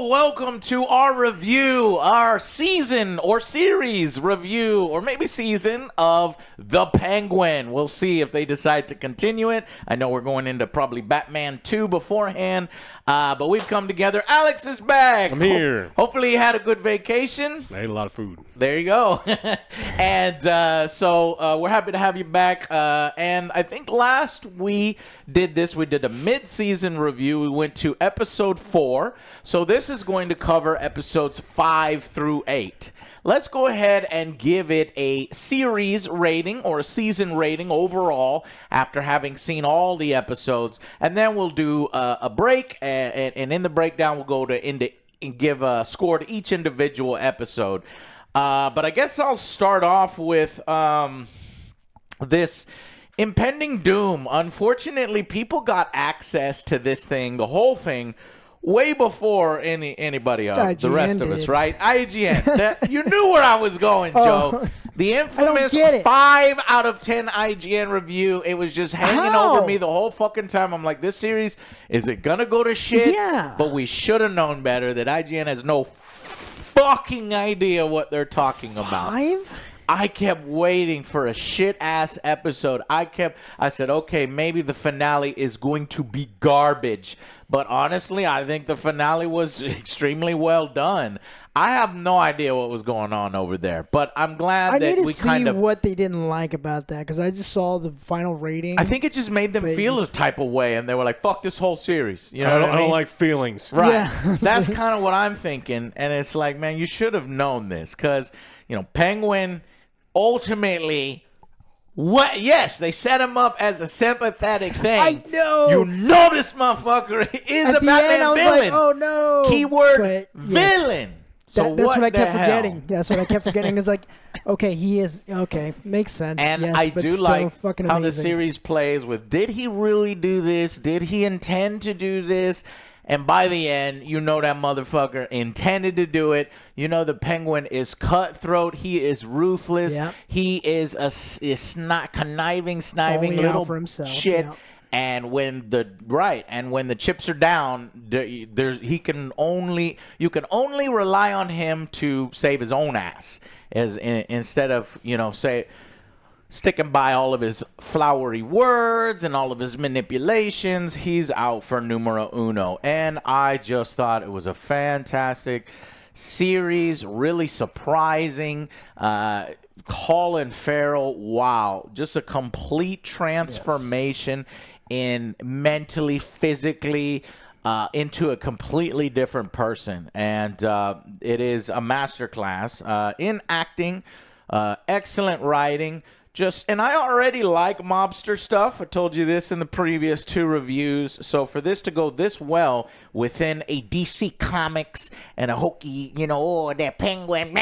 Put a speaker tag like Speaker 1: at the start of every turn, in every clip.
Speaker 1: welcome to our review, our season or series review, or maybe season of The Penguin. We'll see if they decide to continue it. I know we're going into probably Batman 2 beforehand, but we've come together. Alex is back.
Speaker 2: I'm here.
Speaker 1: Hopefully you had a good vacation.
Speaker 2: I ate a lot of food.
Speaker 1: There you go. And so we're happy to have you back. And I think last we did this, we did a mid-season review. We went to episode 4. So this is going to cover episodes 5 through 8. Let's go ahead and give it a series rating or a season rating overall after having seen all the episodes. And then we'll do a break. And in the breakdown, we'll go to and give a score to each individual episode. But I guess I'll start off with this impending doom. Unfortunately, people got access to this thing, the whole thing, way before anybody else, the rest of us, right? IGN. You knew where I was going, Joe. The infamous 5 out of 10 IGN review. It was just hanging over me the whole fucking time. I'm like, this series, is it going to go to shit?
Speaker 3: Yeah.
Speaker 1: But we should have known better that IGN has no fucking idea what they're talking about.
Speaker 3: 5?
Speaker 1: I kept waiting for a shit-ass episode. I said, okay, maybe the finale is going to be garbage. But honestly, I think the finale was extremely well done. I have no idea what was going on over there. But I'm glad that we kind of...
Speaker 3: see what they didn't like about that, because I just saw the final rating.
Speaker 1: I think it just made them feel a type of way, and they were like, fuck this whole series. You know what I mean?
Speaker 2: I don't like feelings.
Speaker 1: Right.
Speaker 3: Yeah.
Speaker 1: That's kind of what I'm thinking. And it's like, man, you should have known this. Because, you know, Penguin... ultimately, what? Yes, they set him up as a sympathetic thing.
Speaker 3: I know.
Speaker 1: You know this motherfucker is a Batman villain.
Speaker 3: Like, oh no.
Speaker 1: Keyword villain. So
Speaker 3: that's what I kept
Speaker 1: hell?
Speaker 3: forgetting. That's what I kept forgetting. It's like, okay, he is okay. Makes sense.
Speaker 1: And
Speaker 3: yes,
Speaker 1: I do like how the
Speaker 3: amazing.
Speaker 1: series plays with. Did he really do this? Did he intend to do this? And by the end, you know that motherfucker intended to do it. You know the Penguin is cutthroat. He is ruthless.
Speaker 3: Yep.
Speaker 1: He is a conniving, sniving little
Speaker 3: for himself.
Speaker 1: shit.
Speaker 3: Yep.
Speaker 1: And when the chips are down, you can only rely on him to save his own ass, instead of sticking by all of his flowery words and all of his manipulations. He's out for numero uno. And I just thought it was a fantastic series, really surprising. Colin Farrell, wow, just a complete transformation in mentally, physically, into a completely different person. And it is a masterclass in acting, excellent writing. And I already like mobster stuff. I told you this in the previous 2 reviews. So for this to go this well within a DC Comics and a hokey, that Penguin,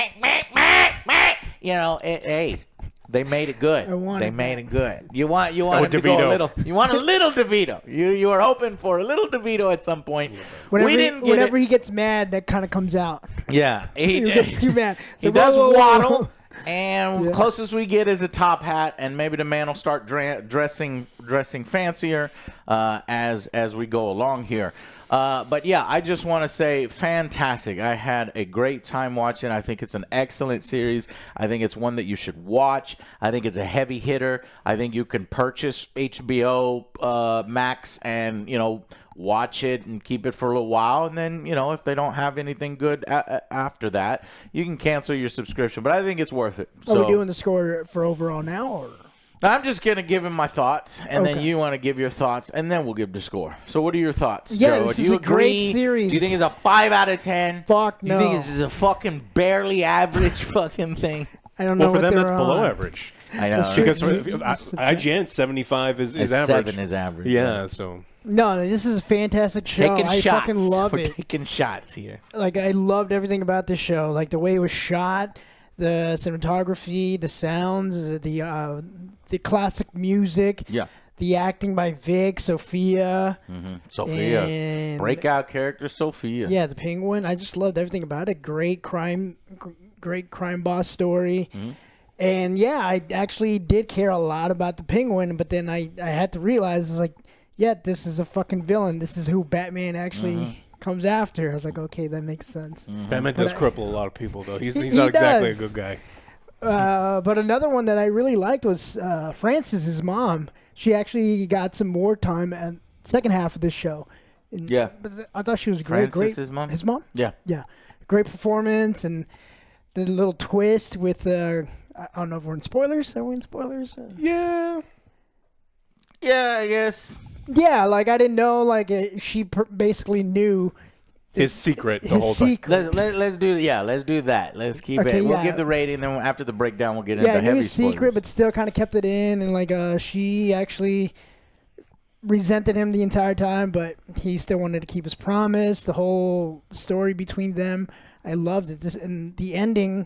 Speaker 1: hey, they made it good. They made it good. You want him to go a little. You want a little DeVito. You are hoping for a little DeVito at some point.
Speaker 3: Whenever he gets mad, that kind of comes out.
Speaker 1: Yeah,
Speaker 3: he gets too mad. So
Speaker 1: he does waddle. And closest we get is a top hat, and maybe the man will start dressing fancier as we go along here. But yeah, I just want to say fantastic. I had a great time watching. I think it's an excellent series. I think it's one that you should watch. I think it's a heavy hitter. I think you can purchase HBO Max and watch it and keep it for a little while, and then if they don't have anything good after that, you can cancel your subscription. But I think it's worth it.
Speaker 3: Are we doing the score for overall now, or?
Speaker 1: I'm just gonna give him my thoughts, and then you want to give your thoughts, and then we'll give the score. So what are your thoughts, Joe?
Speaker 3: This
Speaker 1: Do
Speaker 3: is
Speaker 1: you
Speaker 3: a
Speaker 1: agree?
Speaker 3: great series.
Speaker 1: Do you think it's a 5 out of 10?
Speaker 3: Fuck no.
Speaker 1: Do you think this is a fucking barely average fucking thing?
Speaker 3: I don't know.
Speaker 2: Well, for them,
Speaker 3: they're
Speaker 2: that's below average.
Speaker 1: I know.
Speaker 2: Because IGN 75 is average.
Speaker 1: 7 is average.
Speaker 2: Yeah, so.
Speaker 3: No, this is a fantastic show. I fucking love it.
Speaker 1: We're taking shots here.
Speaker 3: Like, I loved everything about this show. Like, the way it was shot, the cinematography, the sounds, the classic music.
Speaker 1: Yeah.
Speaker 3: The acting by Vic, Sophia.
Speaker 1: Sophia.
Speaker 3: And
Speaker 1: breakout character, Sophia.
Speaker 3: Yeah, the Penguin. I just loved everything about it. Great crime boss story. And yeah, I actually did care a lot about the Penguin, but then I had to realize, it's like, yeah, this is a fucking villain. This is who Batman actually comes after. I was like, okay, that makes sense.
Speaker 2: Batman does cripple a lot of people, though. He's
Speaker 3: He
Speaker 2: not exactly a
Speaker 3: does.
Speaker 2: good guy.
Speaker 3: But another one that I really liked was Francis's mom. She actually got some more time at second half of this show.
Speaker 1: Yeah.
Speaker 3: But I thought she was great.
Speaker 1: Francis's mom?
Speaker 3: His mom?
Speaker 1: Yeah.
Speaker 3: Yeah. Great performance, and the little twist with I don't know if we're in spoilers. Are we in spoilers?
Speaker 2: Yeah.
Speaker 1: Yeah, I guess.
Speaker 3: Yeah, like I didn't know. Like she basically knew
Speaker 2: His secret the
Speaker 3: his
Speaker 2: whole time.
Speaker 3: secret.
Speaker 1: Let's do that. Let's keep
Speaker 3: Okay,
Speaker 1: it. We'll
Speaker 3: yeah.
Speaker 1: give the rating, then after the breakdown, we'll get
Speaker 3: Yeah,
Speaker 1: into
Speaker 3: I knew
Speaker 1: heavy
Speaker 3: his
Speaker 1: spoilers.
Speaker 3: secret, but still kind of kept it in, and like she actually resented him the entire time, but he still wanted to keep his promise. The whole story between them, I loved it. And the ending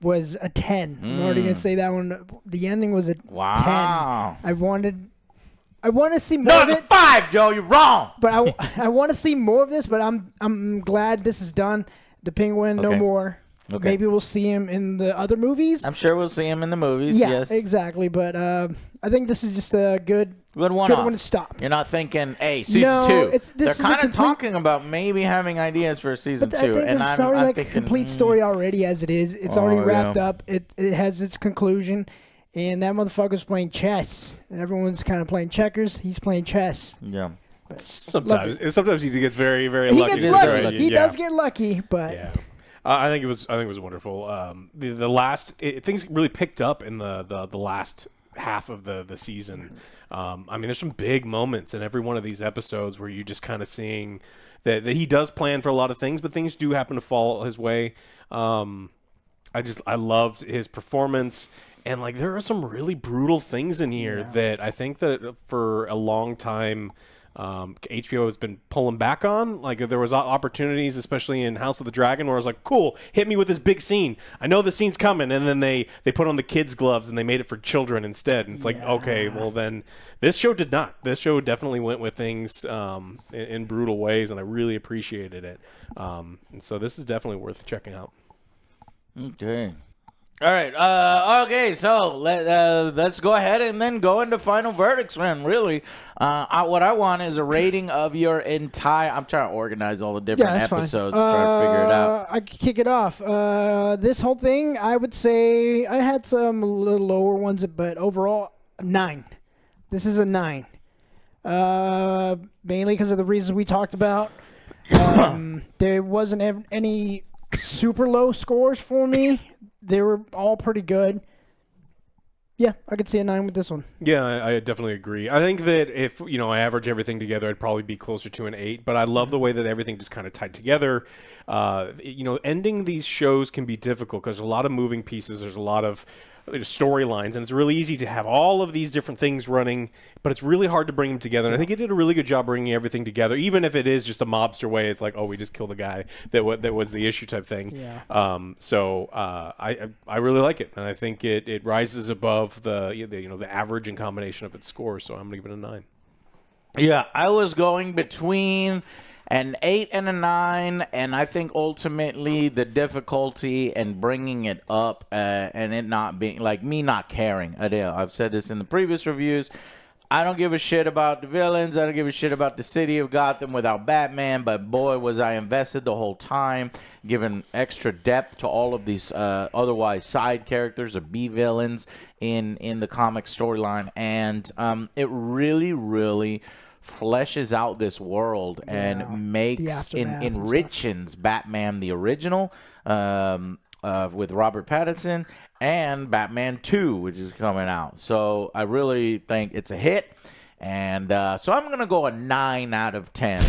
Speaker 3: was a 10. I'm already gonna say that one. The ending was a 10.
Speaker 1: Wow.
Speaker 3: I want to see more
Speaker 1: No,
Speaker 3: of
Speaker 1: it's a
Speaker 3: it,
Speaker 1: 5, Joe. You're wrong.
Speaker 3: but I want to see more of this. But I'm glad this is done. The Penguin, no
Speaker 1: Okay.
Speaker 3: more.
Speaker 1: Okay.
Speaker 3: Maybe we'll see him in the other movies.
Speaker 1: I'm sure we'll see him in the movies.
Speaker 3: Yeah,
Speaker 1: Yes.
Speaker 3: exactly. But I think this is just a good
Speaker 1: Good one.
Speaker 3: to stop.
Speaker 1: You're not thinking, hey, season
Speaker 3: No,
Speaker 1: 2.
Speaker 3: this
Speaker 1: They're
Speaker 3: is a
Speaker 1: kind of
Speaker 3: complete-
Speaker 1: talking about maybe having ideas for season
Speaker 3: But
Speaker 1: 2.
Speaker 3: I think
Speaker 1: and
Speaker 3: this is
Speaker 1: I'm
Speaker 3: already like
Speaker 1: thinking,
Speaker 3: a complete story already as it is. It's already wrapped up. It has its conclusion. And that motherfucker's playing chess. And everyone's kind of playing checkers. He's playing chess.
Speaker 1: Yeah.
Speaker 2: Sometimes he gets very, very
Speaker 3: He
Speaker 2: lucky.
Speaker 3: gets
Speaker 1: very
Speaker 3: lucky.
Speaker 1: lucky.
Speaker 3: He
Speaker 2: Yeah.
Speaker 3: does get lucky, but
Speaker 2: Yeah. I think it was wonderful. The last things really picked up in the last half of the season. I mean, there's some big moments in every one of these episodes where you're just kind of seeing that he does plan for a lot of things, but things do happen to fall his way. I loved his performance, and like there are some really brutal things in here that I think that for a long time. HBO has been pulling back on. Like there was opportunities, especially in House of the Dragon, where I was like, "Cool, hit me with this big scene. I know the scene's coming," and then they put on the kids' gloves and they made it for children instead. And it's like, okay, well then this show did not. This show definitely went with things in brutal ways, and I really appreciated it. And so this is definitely worth checking out.
Speaker 1: Okay. All right. Okay. So let's go ahead and then go into final verdicts, man. Really, what I want is a rating of your entire. I'm trying to organize all the different
Speaker 3: that's
Speaker 1: episodes,
Speaker 3: fine.
Speaker 1: try to figure it out.
Speaker 3: I could kick it off. This whole thing, I would say I had some little lower ones, but overall, 9. This is a 9. Mainly because of the reasons we talked about. There wasn't any super low scores for me. They were all pretty good. Yeah, I could see a 9 with this one.
Speaker 2: Yeah, I definitely agree. I think that if, I average everything together, I'd probably be closer to an 8, but I love the way that everything just kind of tied together. Ending these shows can be difficult because there's a lot of moving pieces. There's a lot of storylines, and it's really easy to have all of these different things running, but it's really hard to bring them together. And I think it did a really good job bringing everything together, even if it is just a mobster way. It's like, oh, we just killed the guy that was the issue type thing.
Speaker 3: Yeah.
Speaker 2: So I really like it, and I think it rises above the average and combination of its scores. So I'm gonna give it a 9.
Speaker 1: Yeah, I was going between an 8 and a 9, and I think ultimately the difficulty and bringing it up and it not being like me not caring. I've said this in the previous reviews. I don't give a shit about the villains. I don't give a shit about the city of Gotham without Batman, but boy, was I invested the whole time, giving extra depth to all of these otherwise side characters or B villains in the comic storyline, and it really, really fleshes out this world and makes enriches Batman the original with Robert Pattinson and Batman 2, which is coming out. So I really think it's a hit, and so I'm gonna go a 9 out of 10.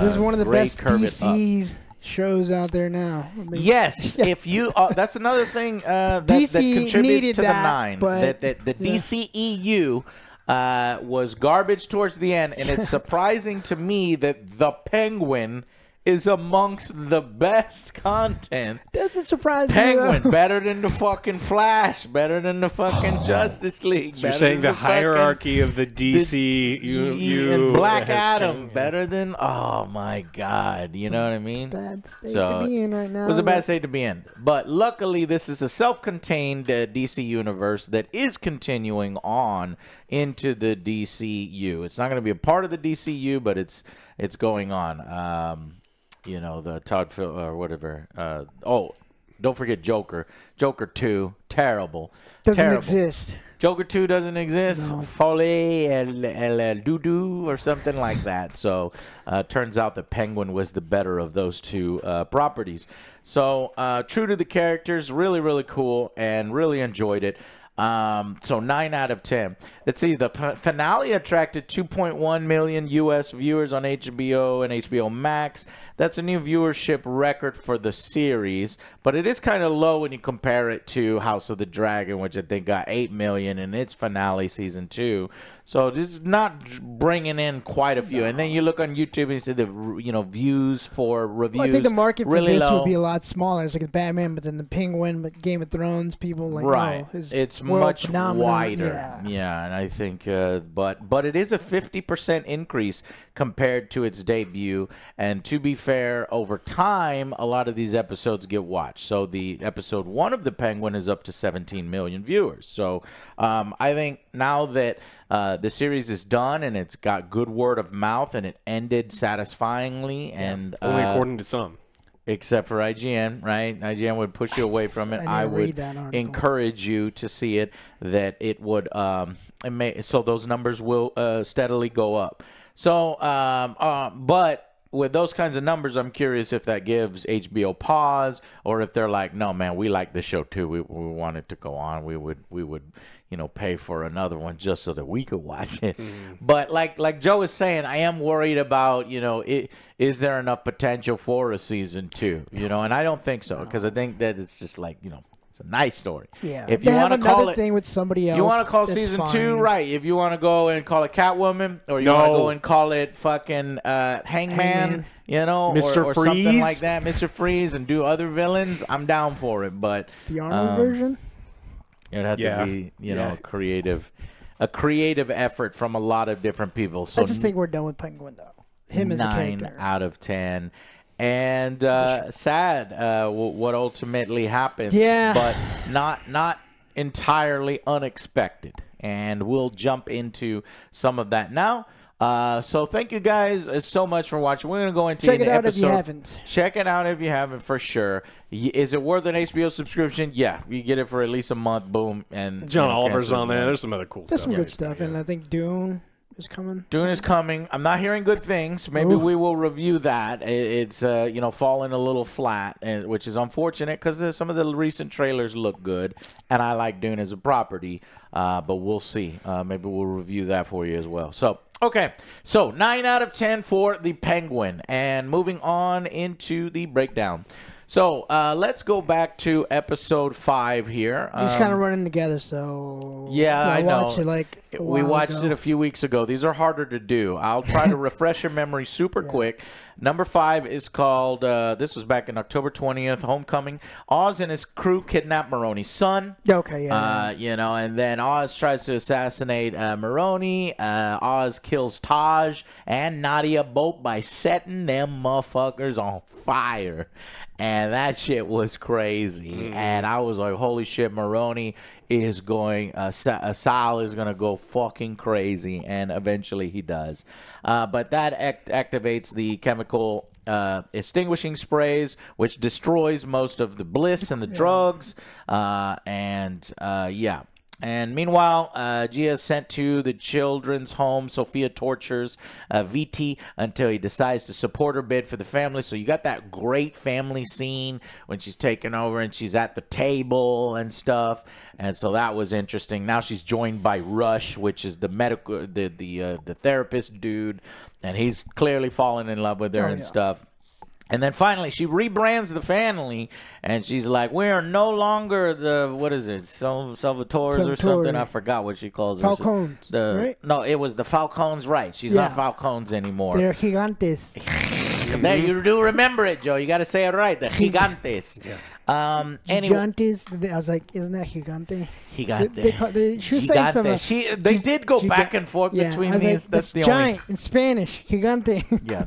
Speaker 3: This is one of the best DC's shows out there now.
Speaker 1: Yes, if you that's another thing that contributes to the 9. That the DCEU was garbage towards the end, and it's surprising to me that the Penguin is amongst the best content.
Speaker 3: Doesn't surprise me.
Speaker 1: Penguin better than the fucking Flash, better than the fucking Justice League.
Speaker 2: So you're saying the hierarchy of the DC
Speaker 1: and Black Adam better than, oh my God, you know what I mean?
Speaker 3: It's a bad state to be in right now.
Speaker 1: It was a bad state to be in, but luckily this is a self-contained DC universe that is continuing on into the DCU. It's not going to be a part of the DCU, but it's going on. You know, the Todd Phil or whatever. Don't forget Joker. Joker 2, terrible.
Speaker 3: Doesn't exist.
Speaker 1: Joker 2 doesn't exist.
Speaker 3: No.
Speaker 1: Folie el doo-doo or something like that. So turns out that Penguin was the better of those two properties. So true to the characters, really, really cool, and really enjoyed it. So 9 out of 10. Let's see, the finale attracted 2.1 million U.S. viewers on HBO and HBO Max. That's a new viewership record for the series, but it is kind of low when you compare it to House of the Dragon, which I think got 8 million in its finale season 2. So it's not bringing in quite a few. And then you look on YouTube and you see the views for reviews.
Speaker 3: Well, I think the market for
Speaker 1: really
Speaker 3: this
Speaker 1: low.
Speaker 3: would be a lot smaller. It's like a Batman, but then the Penguin, but Game of Thrones, people like
Speaker 1: right.
Speaker 3: It's
Speaker 1: much wider.
Speaker 3: Yeah,
Speaker 1: and I think, but it is a 50% increase compared to its debut. And to be fair, over time, a lot of these episodes get watched. So the episode 1 of the Penguin is up to 17 million viewers. So I think now that the series is done and it's got good word of mouth and it ended satisfyingly, and
Speaker 2: only according to some.
Speaker 1: Except for IGN, right? IGN would push you away from it. I would encourage you to see it. That it would, so those numbers will steadily go up. So, but with those kinds of numbers, I'm curious if that gives HBO pause, or if they're like, no, man, we like the show too. We want it to go on. We would. Pay for another one just so that we could watch it. But like Joe is saying, I am worried about, is there enough potential for a season 2? And I don't think so, because I think that it's just like, it's a nice story.
Speaker 3: Yeah.
Speaker 1: If you want to call it
Speaker 3: thing with somebody else,
Speaker 1: you want to call season 2, right? If you want to go and call it Catwoman, or you want to go and call it fucking Hangman.
Speaker 2: Mr.
Speaker 1: or
Speaker 2: Freeze,
Speaker 1: something like that, Mr. Freeze, and do other villains, I'm down for it. But
Speaker 3: the Arnold version.
Speaker 1: It would have to be, a creative effort from a lot of different people. So
Speaker 3: I just think we're done with Penguin, though. Him as a character.
Speaker 1: 9 out of 10. And sad what ultimately happened.
Speaker 3: Yeah.
Speaker 1: But not entirely unexpected. And we'll jump into some of that now. So thank you guys so much for watching. We're going to go into
Speaker 3: check it out
Speaker 1: episode.
Speaker 3: If you haven't.
Speaker 1: Check it out if you haven't, for sure. Is it worth an HBO subscription? Yeah, you get it for at least a month. Boom, and
Speaker 2: John Oliver's on there. There's some other cool stuff.
Speaker 3: There's some good stuff, and I think Dune is coming.
Speaker 1: Dune is coming. I'm not hearing good things. Maybe we will review that. It's falling a little flat, which is unfortunate because some of the recent trailers look good, and I like Dune as a property. But we'll see. Maybe we'll review that for you as well. So. Okay, so 9 out of 10 for the Penguin, and moving on into the breakdown. So let's go back to episode 5 here.
Speaker 3: These kind of running together, so
Speaker 1: yeah, I know.
Speaker 3: Watch it
Speaker 1: we watched it a few weeks ago. These are harder to do. I'll try to refresh your memory super quick. Number 5 is called, this was back in October 20th, Homecoming. Oz and his crew kidnap Maroni's son.
Speaker 3: Okay, yeah.
Speaker 1: And then Oz tries to assassinate Maroni. Oz kills Taj and Nadia both by setting them motherfuckers on fire. And that shit was crazy. And I was like, holy shit, Maroni is going, Sal is going to go fucking crazy. And eventually he does. But that activates the chemical extinguishing sprays, which destroys most of the bliss and the drugs. And meanwhile, Gia is sent to the children's home. Sophia tortures VT until he decides to support her bid for the family. So you got that great family scene when she's taken over and she's at the table and stuff. And so that was interesting. Now she's joined by Rush, which is the medical, the therapist dude, and he's clearly fallen in love with her and stuff. And then finally, she rebrands the family, and she's like, we are no longer the, what is it, Salvatores or something? I forgot what she calls her.
Speaker 3: Falcons, right?
Speaker 1: No, it was the Falcons, right. She's not Falcons anymore.
Speaker 3: They're Gigantes.
Speaker 1: There, you do remember it, Joe. You got to say it right. The gigantes. Anyway,
Speaker 3: Gigantes. I was like, isn't that gigante?
Speaker 1: Gigante.
Speaker 3: She was saying something.
Speaker 1: They did go back and forth between these.
Speaker 3: Like,
Speaker 1: that's the
Speaker 3: giant
Speaker 1: only.
Speaker 3: in Spanish. Gigante.
Speaker 1: Yeah,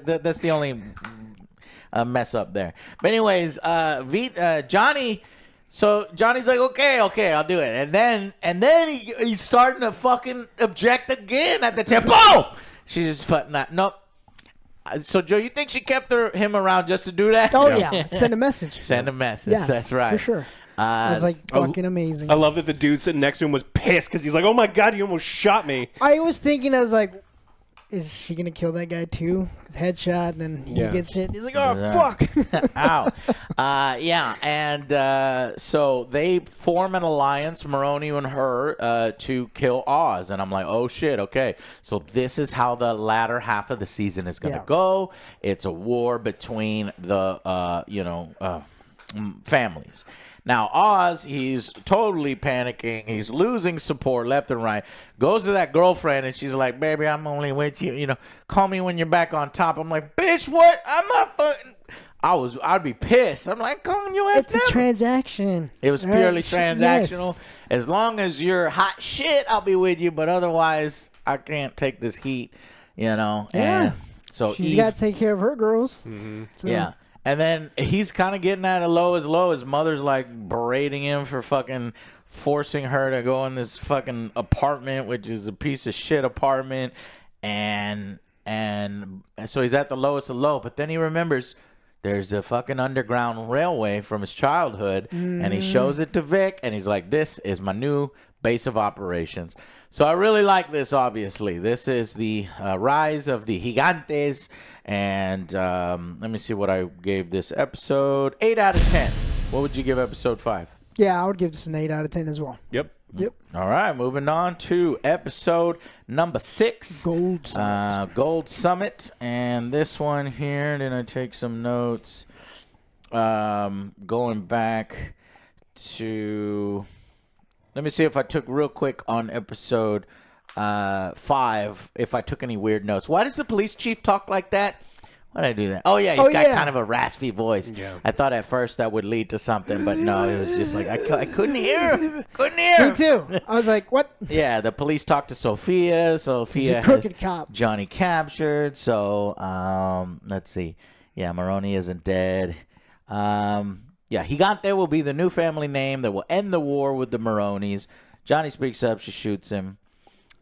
Speaker 1: that's the only mess up there. But anyways, Johnny. So Johnny's like, okay, I'll do it, and then he's starting to fucking object again at the tempo. She's just fucking that. Nope. So Joe, you think she kept him around just to do that?
Speaker 3: Oh yeah, send a message.
Speaker 1: Send a message. Yeah, that's right.
Speaker 3: For sure. It was like fucking amazing.
Speaker 2: I love that the dude sitting next to him was pissed because he's like, "Oh my god, you almost shot me."
Speaker 3: I was thinking, I was like, is she gonna kill that guy too? Headshot, and then he gets hit. He's like, "Oh fuck!"
Speaker 1: Ow. Yeah, and so they form an alliance, Maroney and her, to kill Oz, and I'm like, "Oh shit, okay." So this is how the latter half of the season is gonna go. It's a war between the families. Now, Oz, he's totally panicking. He's losing support left and right. Goes to that girlfriend, and she's like, baby, I'm only with you. Call me when you're back on top. I'm like, bitch, what? I'm not fucking... I'd be pissed. I'm like, calling your ass
Speaker 3: It's a transaction.
Speaker 1: It was purely transactional. Yes. As long as you're hot shit, I'll be with you. But otherwise, I can't take this heat,
Speaker 3: Yeah.
Speaker 1: And so
Speaker 3: she's got to take care of her girls.
Speaker 2: Mm-hmm.
Speaker 3: So.
Speaker 1: Yeah. And then he's kind of getting at a low. His mother's like berating him for fucking forcing her to go in this fucking apartment, which is a piece of shit apartment. And so he's at the lowest of low. But then he remembers there's a fucking underground railway from his childhood. And he shows it to Vic. And he's like, this is my new base of operations. So I really like this, obviously. This is the rise of the Gigantes. And let me see what I gave this episode. 8 out of 10. What would you give episode 5?
Speaker 3: Yeah, I would give this an 8 out of 10 as well.
Speaker 2: Yep.
Speaker 1: All right, moving on to episode number 6.
Speaker 3: Gold Summit.
Speaker 1: Gold Summit. And this one here, then I take some notes. Going back to... Let me see if I took real quick on episode 5, if I took any weird notes. Why does the police chief talk like that? Why did I do that? Oh, yeah, he's got kind of a raspy voice. Yeah. I thought at first that would lead to something, but no, it was just like, I couldn't hear him. Couldn't hear him.
Speaker 3: Me too. I was like, what?
Speaker 1: Yeah, the police talked to Sophia. Sophia
Speaker 3: He's a crooked cop.
Speaker 1: Johnny captured. So, let's see. Yeah, Maroney isn't dead. Yeah, Gigante will be the new family name that will end the war with the Maronis. Johnny speaks up. She shoots him.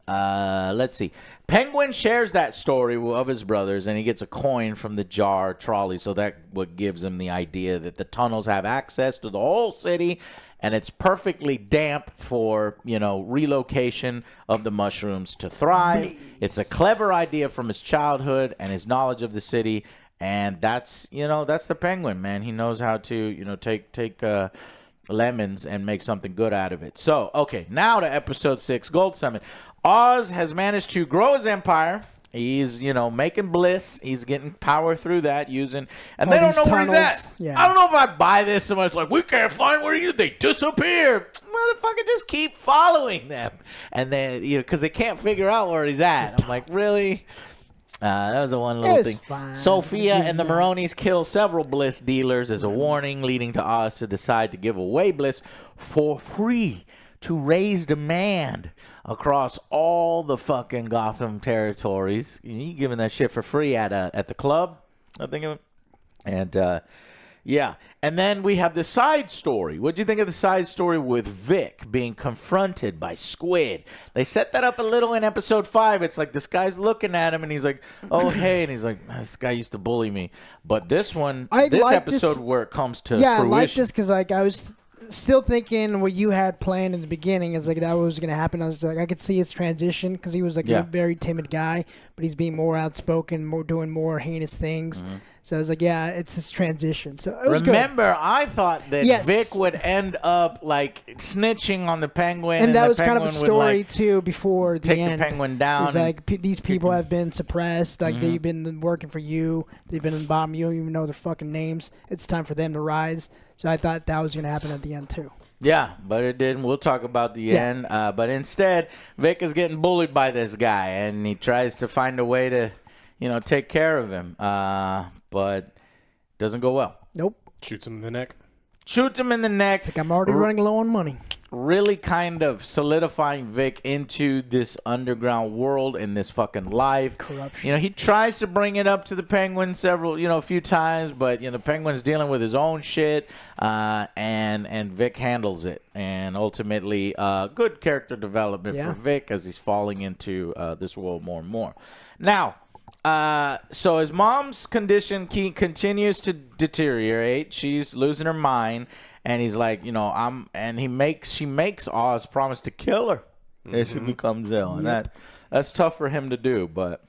Speaker 1: Let's see. Penguin shares that story of his brothers, and he gets a coin from the jar trolley. So that what gives him the idea that the tunnels have access to the whole city, and it's perfectly damp for, relocation of the mushrooms to thrive. It's a clever idea from his childhood and his knowledge of the city. And that's the Penguin, man. He knows how to, take lemons and make something good out of it. So, okay, now to episode 6, Gold Summit. Oz has managed to grow his empire. He's, making bliss. He's getting power through that using, and they don't know where he's at.
Speaker 3: Yeah.
Speaker 1: I don't know if I buy this so much. Like, we can't find where they disappear. Motherfucker, just keep following them. And then, because they can't figure out where he's at. I'm like, really? That was the one little thing.
Speaker 3: Fine.
Speaker 1: Sophia and the Maronis kill several bliss dealers as a warning, leading to Oz to decide to give away bliss for free to raise demand across all the fucking Gotham territories. You giving that shit for free at the club? I think of it. And yeah, and then we have the side story. What do you think of the side story with Vic being confronted by Squid? They set that up a little in episode 5. It's like this guy's looking at him and he's like, "Oh hey," and he's like, "This guy used to bully me." But this one, this episode where it comes to fruition.
Speaker 3: I like this because I was still thinking what you had planned in the beginning is like that was going to happen. I was like, I could see his transition because he was like a very timid guy, but he's being more outspoken, doing more heinous things. Mm-hmm. So I was like, yeah, it's his transition. So it was
Speaker 1: Remember, I thought that Vic would end up like snitching on the Penguin,
Speaker 3: and that was kind of a story too. Before the end,
Speaker 1: take the Penguin down.
Speaker 3: It's like these people have been suppressed. Like they've been working for you. They've been in the bottom. You don't even know their fucking names. It's time for them to rise. So I thought that was going to happen at the end too.
Speaker 1: Yeah, but it didn't. We'll talk about the end. But instead, Vic is getting bullied by this guy, and he tries to find a way to, take care of him. But doesn't go well.
Speaker 3: Nope.
Speaker 2: Shoots him in the neck.
Speaker 1: Shoots him in the neck.
Speaker 3: It's like I'm already running low on money.
Speaker 1: Really kind of solidifying Vic into this underground world and this fucking life.
Speaker 3: Corruption.
Speaker 1: He tries to bring it up to the Penguin a few times, but the Penguin's dealing with his own shit, and Vic handles it. And ultimately, good character development for Vic as he's falling into this world more and more. Now, so his mom's condition continues to deteriorate. She's losing her mind. And he's like, she makes Oz promise to kill her if she becomes ill. And that's tough for him to do. But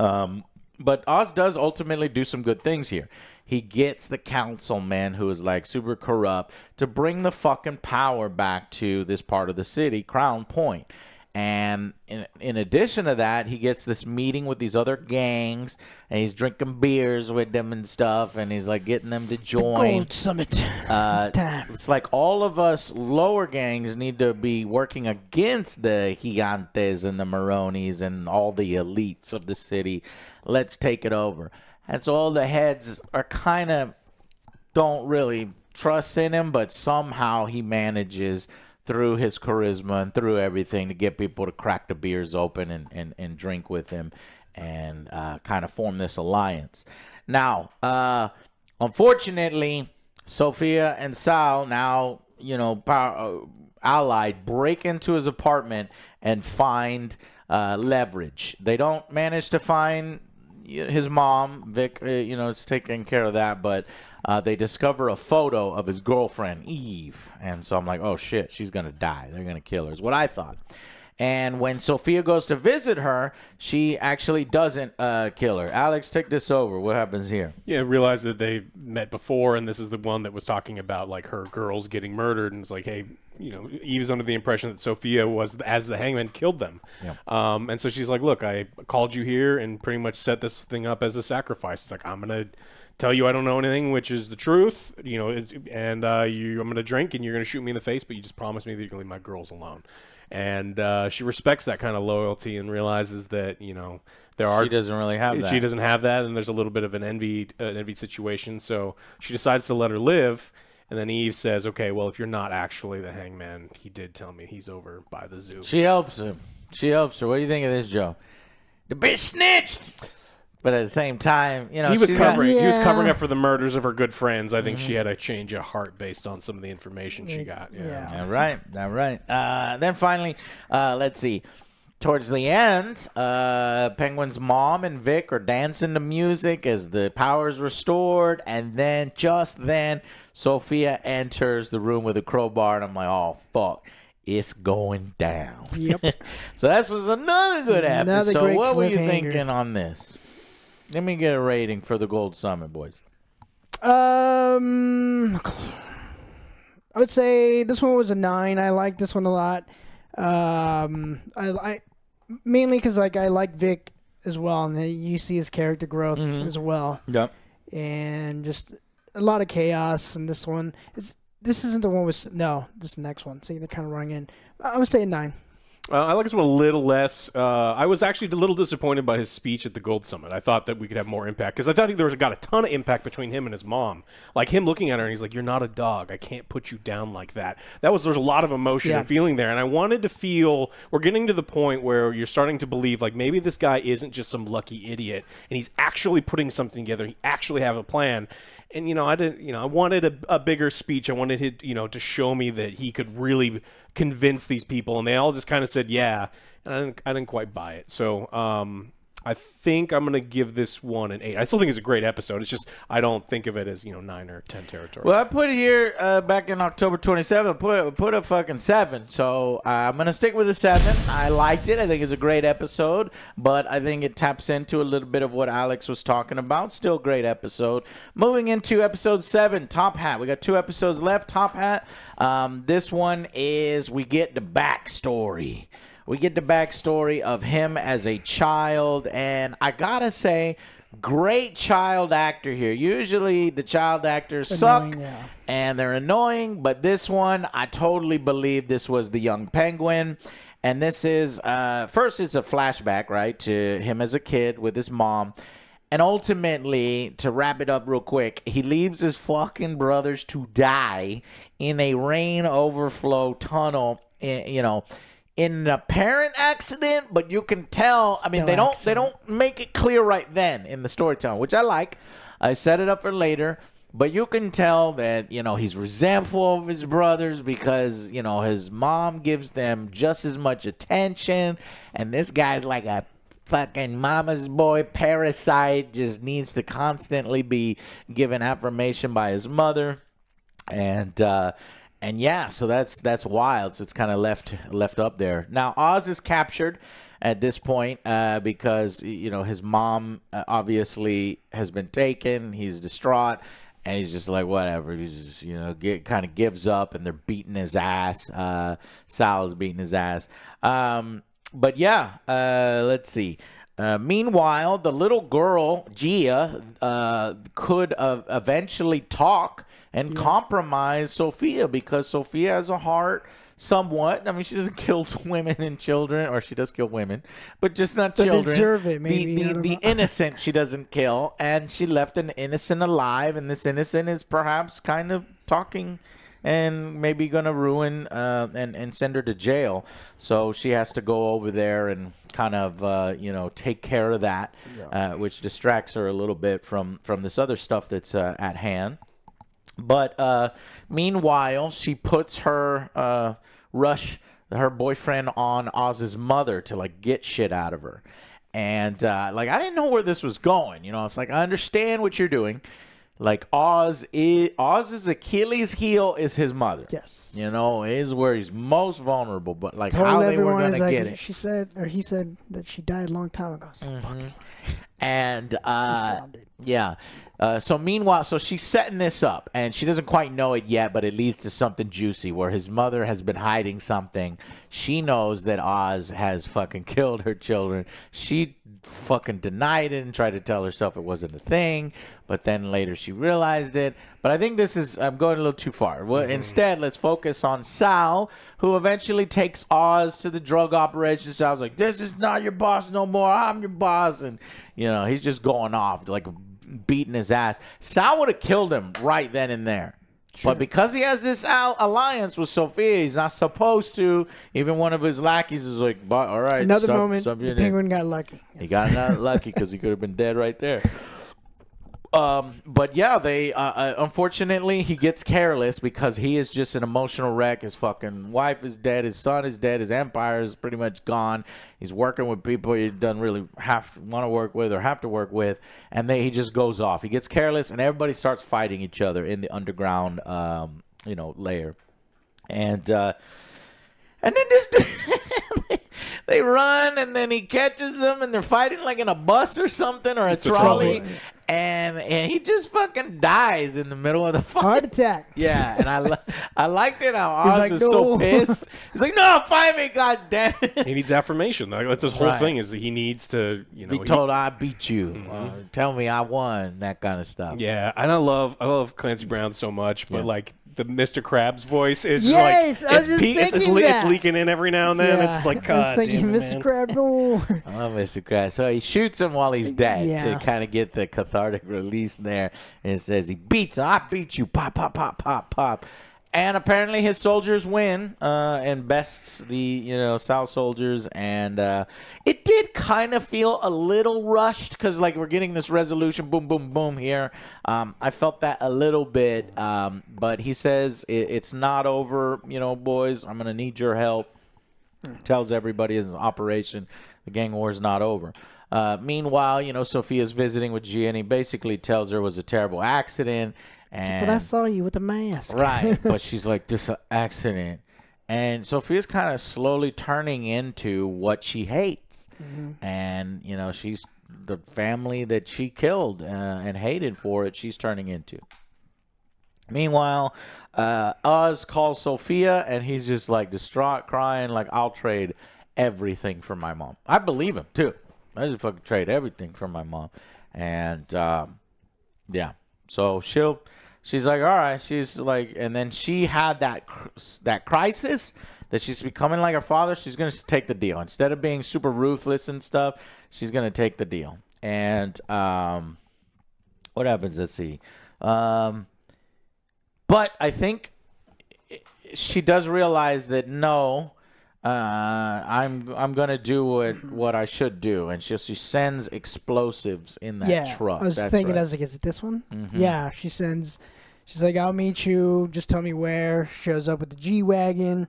Speaker 1: Oz does ultimately do some good things here. He gets the councilman, who is like super corrupt, to bring the fucking power back to this part of the city, Crown Point. And in addition to that, he gets this meeting with these other gangs, and he's drinking beers with them and stuff, and he's like getting them to join.
Speaker 3: The Gold Summit. It's time.
Speaker 1: It's like all of us lower gangs need to be working against the Gigantes and the Maronis and all the elites of the city. Let's take it over. And so all the heads are kind of don't really trust in him, but somehow he manages through his charisma and through everything to get people to crack the beers open and drink with him and kind of form this alliance. Now, unfortunately, Sophia and Sal, now, allied, break into his apartment and find leverage. They don't manage to find his mom. Vic, is taking care of that, but they discover a photo of his girlfriend, Eve. And so I'm like, oh, shit, she's going to die. They're going to kill her, is what I thought. And when Sophia goes to visit her, she actually doesn't kill her. Alex, take this over. What happens here?
Speaker 2: Yeah, realize that they met before, and this is the one that was talking about, like, her girls getting murdered. And it's like, hey, Eve's under the impression that Sophia was, as the hangman, killed them. Yeah. And so she's like, look, I called you here and pretty much set this thing up as a sacrifice. It's like, I'm going to tell you I don't know anything, which is the truth, and I'm going to drink, and you're going to shoot me in the face, but you just promised me that you're going to leave my girls alone. And she respects that kind of loyalty and realizes that, she
Speaker 1: doesn't really have that.
Speaker 2: She doesn't have that, and there's a little bit of an envied situation. So she decides to let her live. And then Eve says, okay, well, if you're not actually the hangman, he did tell me he's over by the zoo.
Speaker 1: She helps him. She helps her. What do you think of this, Joe? The bitch snitched! But at the same time,
Speaker 2: he was covering up for the murders of her good friends. I think she had a change of heart based on some of the information she got.
Speaker 1: Yeah. All right. Then finally, let's see. Towards the end, Penguin's mom and Vic are dancing to music as the power's restored, and then just then, Sophia enters the room with a crowbar, and I'm like, oh fuck. It's going down.
Speaker 3: Yep.
Speaker 1: So this was another good episode. What were you
Speaker 3: cliffhanger.
Speaker 1: thinking on this? Let me get a rating for the Gold Summit, boys.
Speaker 3: I would say this one was a 9. I like this one a lot. I mainly because I like Vic as well, and you see his character growth as well.
Speaker 1: Yep.
Speaker 3: And just a lot of chaos in this one. This isn't the one with this next one. See, they're kind of running in. I would say a 9.
Speaker 2: I like this one a little less. I was actually a little disappointed by his speech at the Gold Summit. I thought that we could have more impact because I thought there was got a ton of impact between him and his mom. Like him looking at her and he's like, "You're not a dog. I can't put you down like that." There's a lot of emotion and feeling there, and I wanted to feel we're getting to the point where you're starting to believe like maybe this guy isn't just some lucky idiot and he's actually putting something together. He actually have a plan. And, I wanted a bigger speech. I wanted him, to show me that he could really convince these people. And they all just kind of said, yeah. And I didn't quite buy it. So I think I'm going to give this one an 8. I still think it's a great episode. It's just I don't think of it as, 9 or 10 territory.
Speaker 1: Well, I put it here back in October 27th. Put a fucking 7. So I'm going to stick with a 7. I liked it. I think it's a great episode. But I think it taps into a little bit of what Alex was talking about. Still a great episode. Moving into episode 7, Top Hat. We got 2 episodes left. Top Hat. This one is we get the backstory. We get the backstory of him as a child, and I gotta say, great child actor here. Usually the child actors suck, and they're annoying, but this one, I totally believe this was the young Penguin, And this is first it's a flashback, right, to him as a kid with his mom. And ultimately, to wrap it up real quick, he leaves his fucking brothers to die in a rain overflow tunnel, in an apparent accident, but you can tell. I mean, they don't make it clear right then in the storytelling, which I like. I set it up for later, but you can tell that, he's resentful of his brothers because, his mom gives them just as much attention, and this guy's like a fucking mama's boy parasite, just needs to constantly be given affirmation by his mother. And yeah, so that's wild. So it's kind of left up there. Now Oz is captured at this point because his mom obviously has been taken. He's distraught, and he's just like, whatever. He's just kind of gives up, and they're beating his ass. Sal's beating his ass. But yeah, let's see. Meanwhile, the little girl, Gia, could eventually talk and compromise Sophia, because Sophia has a heart somewhat. I mean, she doesn't kill women and children, or she does kill women, but just not children.
Speaker 3: Deserve it, maybe.
Speaker 1: The innocent she doesn't kill, and she left an innocent alive, and this innocent is perhaps kind of talking and maybe gonna ruin and send her to jail. So she has to go over there and kind of take care of that, which distracts her a little bit from this other stuff that's at hand. But meanwhile, she puts her her boyfriend on Oz's mother to get shit out of her. And I didn't know where this was going. It's like, I understand what you're doing. Oz's Achilles heel is his mother.
Speaker 3: Yes.
Speaker 1: Is where he's most vulnerable. But
Speaker 3: Told
Speaker 1: how they were gonna get it.
Speaker 3: He said that she died a long time ago. So
Speaker 1: And yeah. So meanwhile, she's setting this up, and she doesn't quite know it yet, but it leads to something juicy where his mother has been hiding something. She knows that Oz has fucking killed her children. She fucking denied it and tried to tell herself it wasn't a thing, but then later she realized it. But I think I'm going a little too far. Well, instead, let's focus on Sal, who eventually takes Oz to the drug operation. Sal's like, this is not your boss no more. I'm your boss. And, he's just going off, beating his ass. Sal would have killed him right then and there. Sure. But because he has this alliance with Sophia, he's not supposed to. Even one of his lackeys is like, all right.
Speaker 3: Another moment, the penguin got lucky.
Speaker 1: He got not lucky because he could have been dead right there. But yeah, they unfortunately he gets careless because he is just an emotional wreck. His fucking wife is dead. His son is dead. His empire is pretty much gone. He's working with people he doesn't really want to work with or have to work with, and he just goes off. He gets careless, and everybody starts fighting each other in the underground, layer, and then this. They run, and then he catches them, and they're fighting in a bus or something, or a trolley. And he just fucking dies in the middle of the fight.
Speaker 3: Heart attack.
Speaker 1: Yeah, and I liked it how Oz was so pissed. He's like, no, fight me, god damn it.
Speaker 2: He needs affirmation. That's his whole thing, is that he needs to,
Speaker 1: be told I beat you. Tell me I won, that kind of stuff.
Speaker 2: Yeah, and I love Clancy Brown so much, but the Mr. Krabs voice is just it's leaking in every now and then.
Speaker 3: Yeah,
Speaker 2: it's just like, God,
Speaker 3: I was thinking, Mr. Krabs, no.
Speaker 1: I love Mr. Krabs. So he shoots him while he's dead to kind of get the cathartic release there. And it says he beats him. I beat you. Pop, pop, pop, pop, pop. And apparently his soldiers win and bests the, South soldiers. And it did kind of feel a little rushed because, we're getting this resolution, boom, boom, boom here. I felt that a little bit. But he says it's not over, boys. I'm going to need your help. Tells everybody it's an operation. The gang war is not over. Meanwhile, Sophia's visiting with Gia, and he basically tells her it was a terrible accident.
Speaker 3: But I saw you with the mask.
Speaker 1: Right, but she's like, this is an accident. And Sophia's kind of slowly turning into what she hates. Mm-hmm. And, she's the family that she killed and hated for it, she's turning into. Meanwhile, Oz calls Sophia, and he's just distraught, crying, I'll trade everything for my mom. I believe him, too. I just fucking trade everything for my mom. And, yeah. So She's like, all right. She's like, and then she had that crisis that she's becoming like her father. She's going to take the deal. Instead of being super ruthless and stuff, she's going to take the deal. And what happens? Let's see. But I think she does realize that no, I'm gonna do what I should do, and she sends explosives in that truck.
Speaker 3: I was thinking, I was like, is it this one? Yeah, she's like, I'll meet you. Just tell me where. Shows up with the G-Wagon.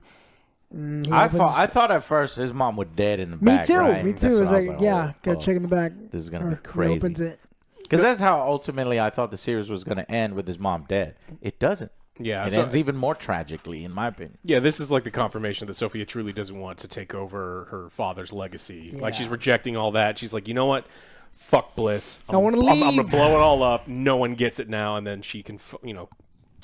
Speaker 1: I thought at first his mom was dead in the back.
Speaker 3: Me too.
Speaker 1: Right?
Speaker 3: Me too. It was like, yeah, gotta check in the back.
Speaker 1: This is gonna be crazy.
Speaker 3: Opens it.
Speaker 1: Because that's how ultimately I thought the series was going to end, with his mom dead. It doesn't.
Speaker 2: Yeah,
Speaker 1: it ends even more tragically, in my opinion.
Speaker 2: Yeah, this is like the confirmation that Sophia truly doesn't want to take over her father's legacy. Yeah. Like, she's rejecting all that. She's like, you know what? Fuck Bliss.
Speaker 3: I want to leave.
Speaker 2: I'm going to blow it all up. No one gets it now, and then she can,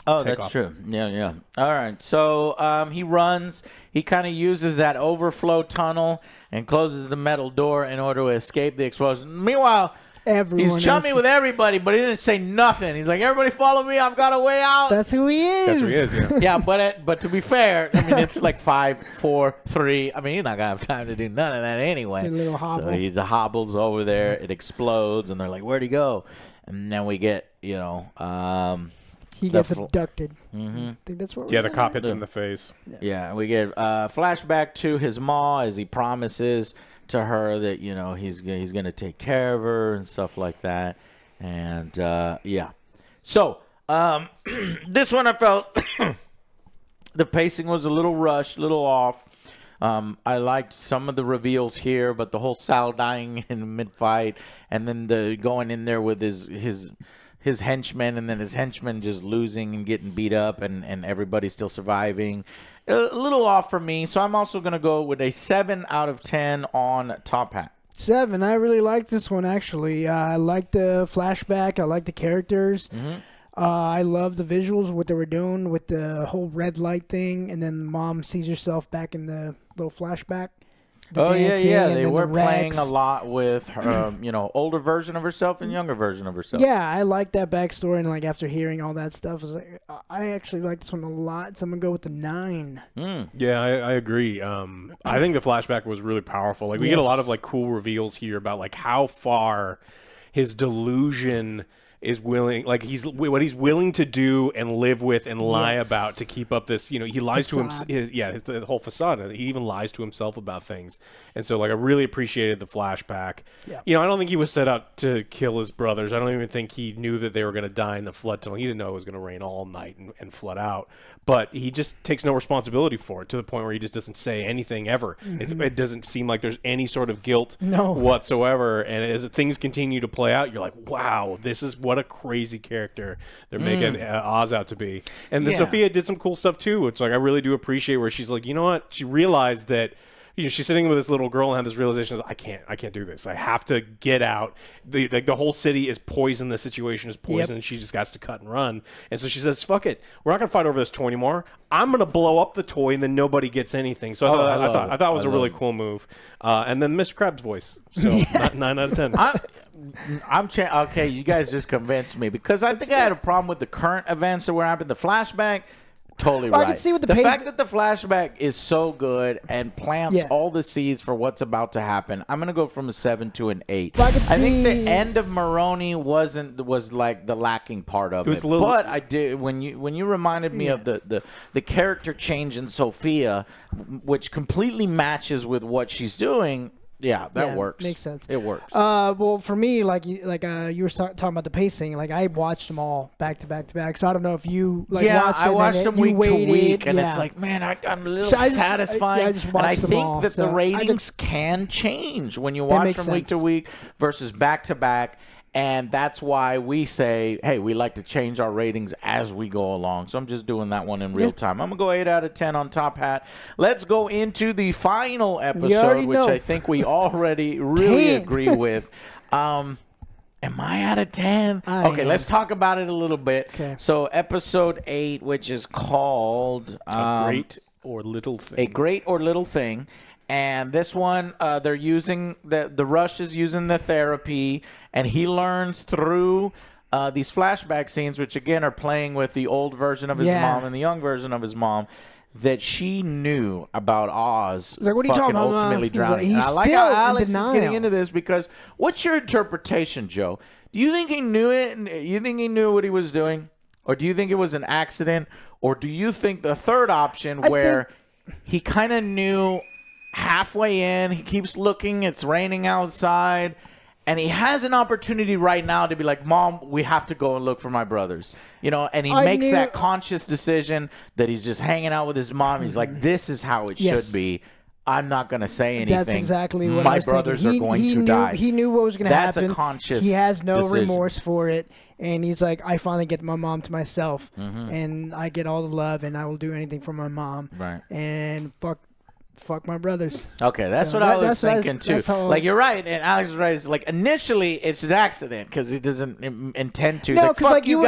Speaker 1: Oh, that's true. Yeah. All right. So he runs. He kind of uses that overflow tunnel and closes the metal door in order to escape the explosion. Meanwhile, he's chummy with everybody, but he didn't say nothing. He's like, everybody follow me. I've got a way out.
Speaker 3: That's who he is.
Speaker 1: Yeah. But to be fair, I mean, it's like 5, 4, 3. I mean, he's not going to have time to do none of that anyway.
Speaker 3: It's a little hobble.
Speaker 1: So he hobbles over there. It explodes, and they're like, where'd he go? And then we get,
Speaker 3: he gets abducted.
Speaker 1: Mm-hmm.
Speaker 3: I think that's what.
Speaker 2: Yeah, the cop hits him in the face.
Speaker 1: Yeah, we get flashback to his ma as he promises to her that he's gonna take care of her and stuff like that, and so this one I felt the pacing was a little rushed, a little off. I liked some of the reveals here, but the whole Sal dying in mid-fight, and then the going in there with his henchmen, and then his henchmen just losing and getting beat up, and everybody still surviving. A little off for me, so I'm also going to go with a 7 out of 10 on Top Hat.
Speaker 3: 7. I really liked this one, actually. I liked the flashback. I liked the characters.
Speaker 1: Mm-hmm.
Speaker 3: I love the visuals, what they were doing with the whole red light thing, and then mom sees herself back in the little flashback.
Speaker 1: They were playing a lot with her, older version of herself and younger version of herself.
Speaker 3: Yeah, I like that backstory, and like after hearing all that stuff, I actually like this one a lot. So I'm gonna go with the 9.
Speaker 2: Yeah, I agree. I think the flashback was really powerful. Like, we get a lot of like cool reveals here about like how far his delusion is willing, like what he's willing to do and live with and lie about to keep up this, he lies to him. The whole facade. He even lies to himself about things. And so, like, I really appreciated the flashback. Yeah. I don't think he was set up to kill his brothers. I don't even think he knew that they were going to die in the flood tunnel. He didn't know it was going to rain all night and flood out. But he just takes no responsibility for it, to the point where he just doesn't say anything ever. Mm-hmm. It doesn't seem like there's any sort of guilt whatsoever. And as things continue to play out, you're like, wow, this is what a crazy character they're making Oz out to be. And then Sophia did some cool stuff too. It's like, I really do appreciate where she's like, you know what? She realized that she's sitting with this little girl and had this realization of, I can't do this. I have to get out. The whole city is poison. The situation is poison. And she just got to cut and run. And so she says, fuck it. We're not going to fight over this toy anymore. I'm going to blow up the toy, and then nobody gets anything. So I thought it was a really cool move. And then Mr. Krabs' voice. So 9 out of 10.
Speaker 1: Okay, you guys just convinced me, because I think I had a problem with the current events that were happening. The flashback, totally right.
Speaker 3: I can see what the
Speaker 1: fact that the flashback is so good and plants all the seeds for what's about to happen. I'm gonna go from a 7 to an 8.
Speaker 3: Well,
Speaker 1: I think the end of Maroney was like the lacking part of it. But I did when you reminded me of the character change in Sophia, which completely matches with what she's doing. Yeah, that works.
Speaker 3: Makes sense.
Speaker 1: It works.
Speaker 3: Well, for me, like you were talking about the pacing. Like, I watched them all back to back to back. So I don't know if you
Speaker 1: I watched them week to week, and it's like, man, I'm a little satisfying.
Speaker 3: I just
Speaker 1: and I think
Speaker 3: all,
Speaker 1: that the ratings can change when you watch them week to week versus back to back. And that's why we say, hey, we like to change our ratings as we go along. So I'm just doing that one in real time. I'm going to go 8 out of 10 on Top Hat. Let's go into the final episode, which I think we already really agree with. Am I out of 10? Okay, let's talk about it a little bit. Okay. So episode 8, which is called
Speaker 2: A Great or Little Thing.
Speaker 1: A Great or Little Thing. And this one, they're using the Rush is using the therapy, and he learns through these flashback scenes, which again are playing with the old version of his mom and the young version of his mom, that she knew about Oz
Speaker 3: like, what are you talking about,
Speaker 1: ultimately drowning.
Speaker 3: He's
Speaker 1: I like
Speaker 3: still
Speaker 1: how
Speaker 3: in
Speaker 1: Alex is
Speaker 3: denial.
Speaker 1: getting into this because what's your interpretation, Joe? Do you think he knew it? You think he knew what he was doing? Or do you think it was an accident? Or do you think the third option where he kind of knew halfway in, he keeps looking, it's raining outside, and he has an opportunity right now to be like, Mom, we have to go and look for my brothers. You know, and he makes that conscious decision that he's just hanging out with his mom. He's like, this is how it should be. I'm not going to say anything.
Speaker 3: That's exactly what
Speaker 1: my
Speaker 3: I was
Speaker 1: brothers
Speaker 3: thinking.
Speaker 1: are going to die.
Speaker 3: He knew what was going to happen.
Speaker 1: That's a conscious
Speaker 3: He has no
Speaker 1: decision.
Speaker 3: remorse for it. And he's like, I finally get my mom to myself. And I get all the love, and I will do anything for my mom.
Speaker 1: Right.
Speaker 3: And fuck my brothers.
Speaker 1: Okay, that's what I was thinking too. Like you're right, and Alex is right. It's like initially it's an accident because he doesn't intend to.
Speaker 3: No, because like you would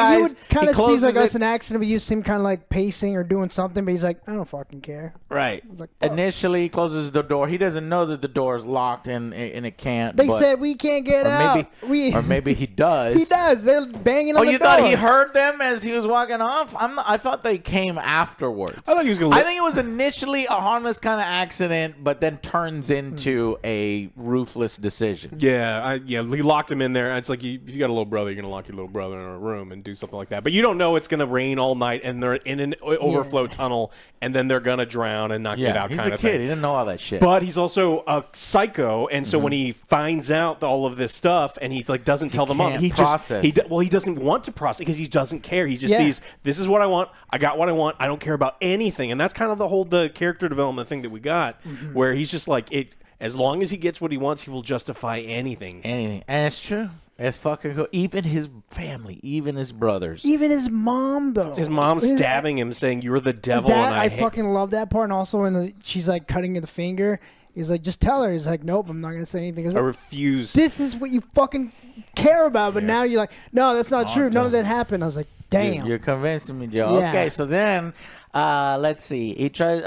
Speaker 3: kind of see like it's
Speaker 1: it.
Speaker 3: an accident, but you see him kind of like pacing or doing something, but he's like, I don't fucking care.
Speaker 1: Right.
Speaker 3: Like,
Speaker 1: initially, he closes the door. He doesn't know that the door is locked and it can't.
Speaker 3: They said we can't get out.
Speaker 1: Or maybe he does.
Speaker 3: He does. They're banging on the door.
Speaker 1: Oh, you thought he heard them as he was walking off? I thought they came afterwards.
Speaker 2: I thought he was going.
Speaker 1: I think it was initially a harmless kind of accident, but then turns into a ruthless decision.
Speaker 2: Yeah, he locked him in there. It's like if you got a little brother, you're gonna lock your little brother in a room and do something like that. But you don't know it's gonna rain all night, and they're in an overflow tunnel, and then they're gonna drown and not get out.
Speaker 1: He's
Speaker 2: kind
Speaker 1: a
Speaker 2: of
Speaker 1: kid.
Speaker 2: thing.
Speaker 1: He didn't know all that shit.
Speaker 2: But he's also a psycho, and so when he finds out all of this stuff, and he like doesn't tell the mom, he doesn't want to process because he doesn't care. He just sees this is what I want. I got what I want. I don't care about anything, and that's kind of the character development thing that we got, where he's just like it. As long as he gets what he wants, he will justify anything.
Speaker 1: Anything. And it's true. It's fucking cool. Even his family, even his brothers.
Speaker 3: Even his mom, though.
Speaker 2: His mom stabbing him, saying, "You're the devil." And
Speaker 3: I fucking love that part. And also when she's like cutting the finger, he's like, just tell her. He's like, nope, I'm not going to say anything.
Speaker 2: I refuse.
Speaker 3: This is what you fucking care about. But now you're like, no, that's not true. None of that happened. I was like, damn.
Speaker 1: You're convincing me, Joe.
Speaker 3: Yeah.
Speaker 1: Okay, so then... let's see. He tries.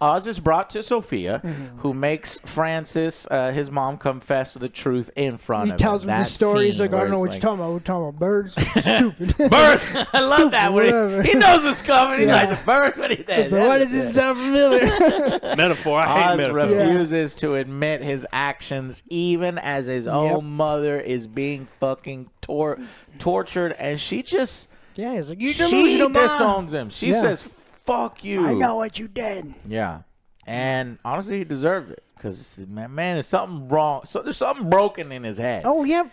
Speaker 1: Oz is brought to Sophia, who makes Francis, his mom, confess the truth in front of him.
Speaker 3: He tells him the story. He's like, I don't know what you're talking about. We're talking about birds. Stupid.
Speaker 1: Birds. I love that. He knows what's coming. He's like, the birds. What he says.
Speaker 3: So why does it sound familiar?
Speaker 2: Metaphor. I hate
Speaker 1: Oz
Speaker 2: metaphor.
Speaker 1: refuses to admit his actions, even as his own mother is being fucking tortured, and she just.
Speaker 3: Yeah, he's like, you
Speaker 1: She
Speaker 3: delusional mom.
Speaker 1: disowns him. She says, fuck you.
Speaker 3: I know what you did.
Speaker 1: Yeah. And honestly, he deserved it. Because, man, there's something wrong. So there's something broken in his head.
Speaker 3: Oh, yeah.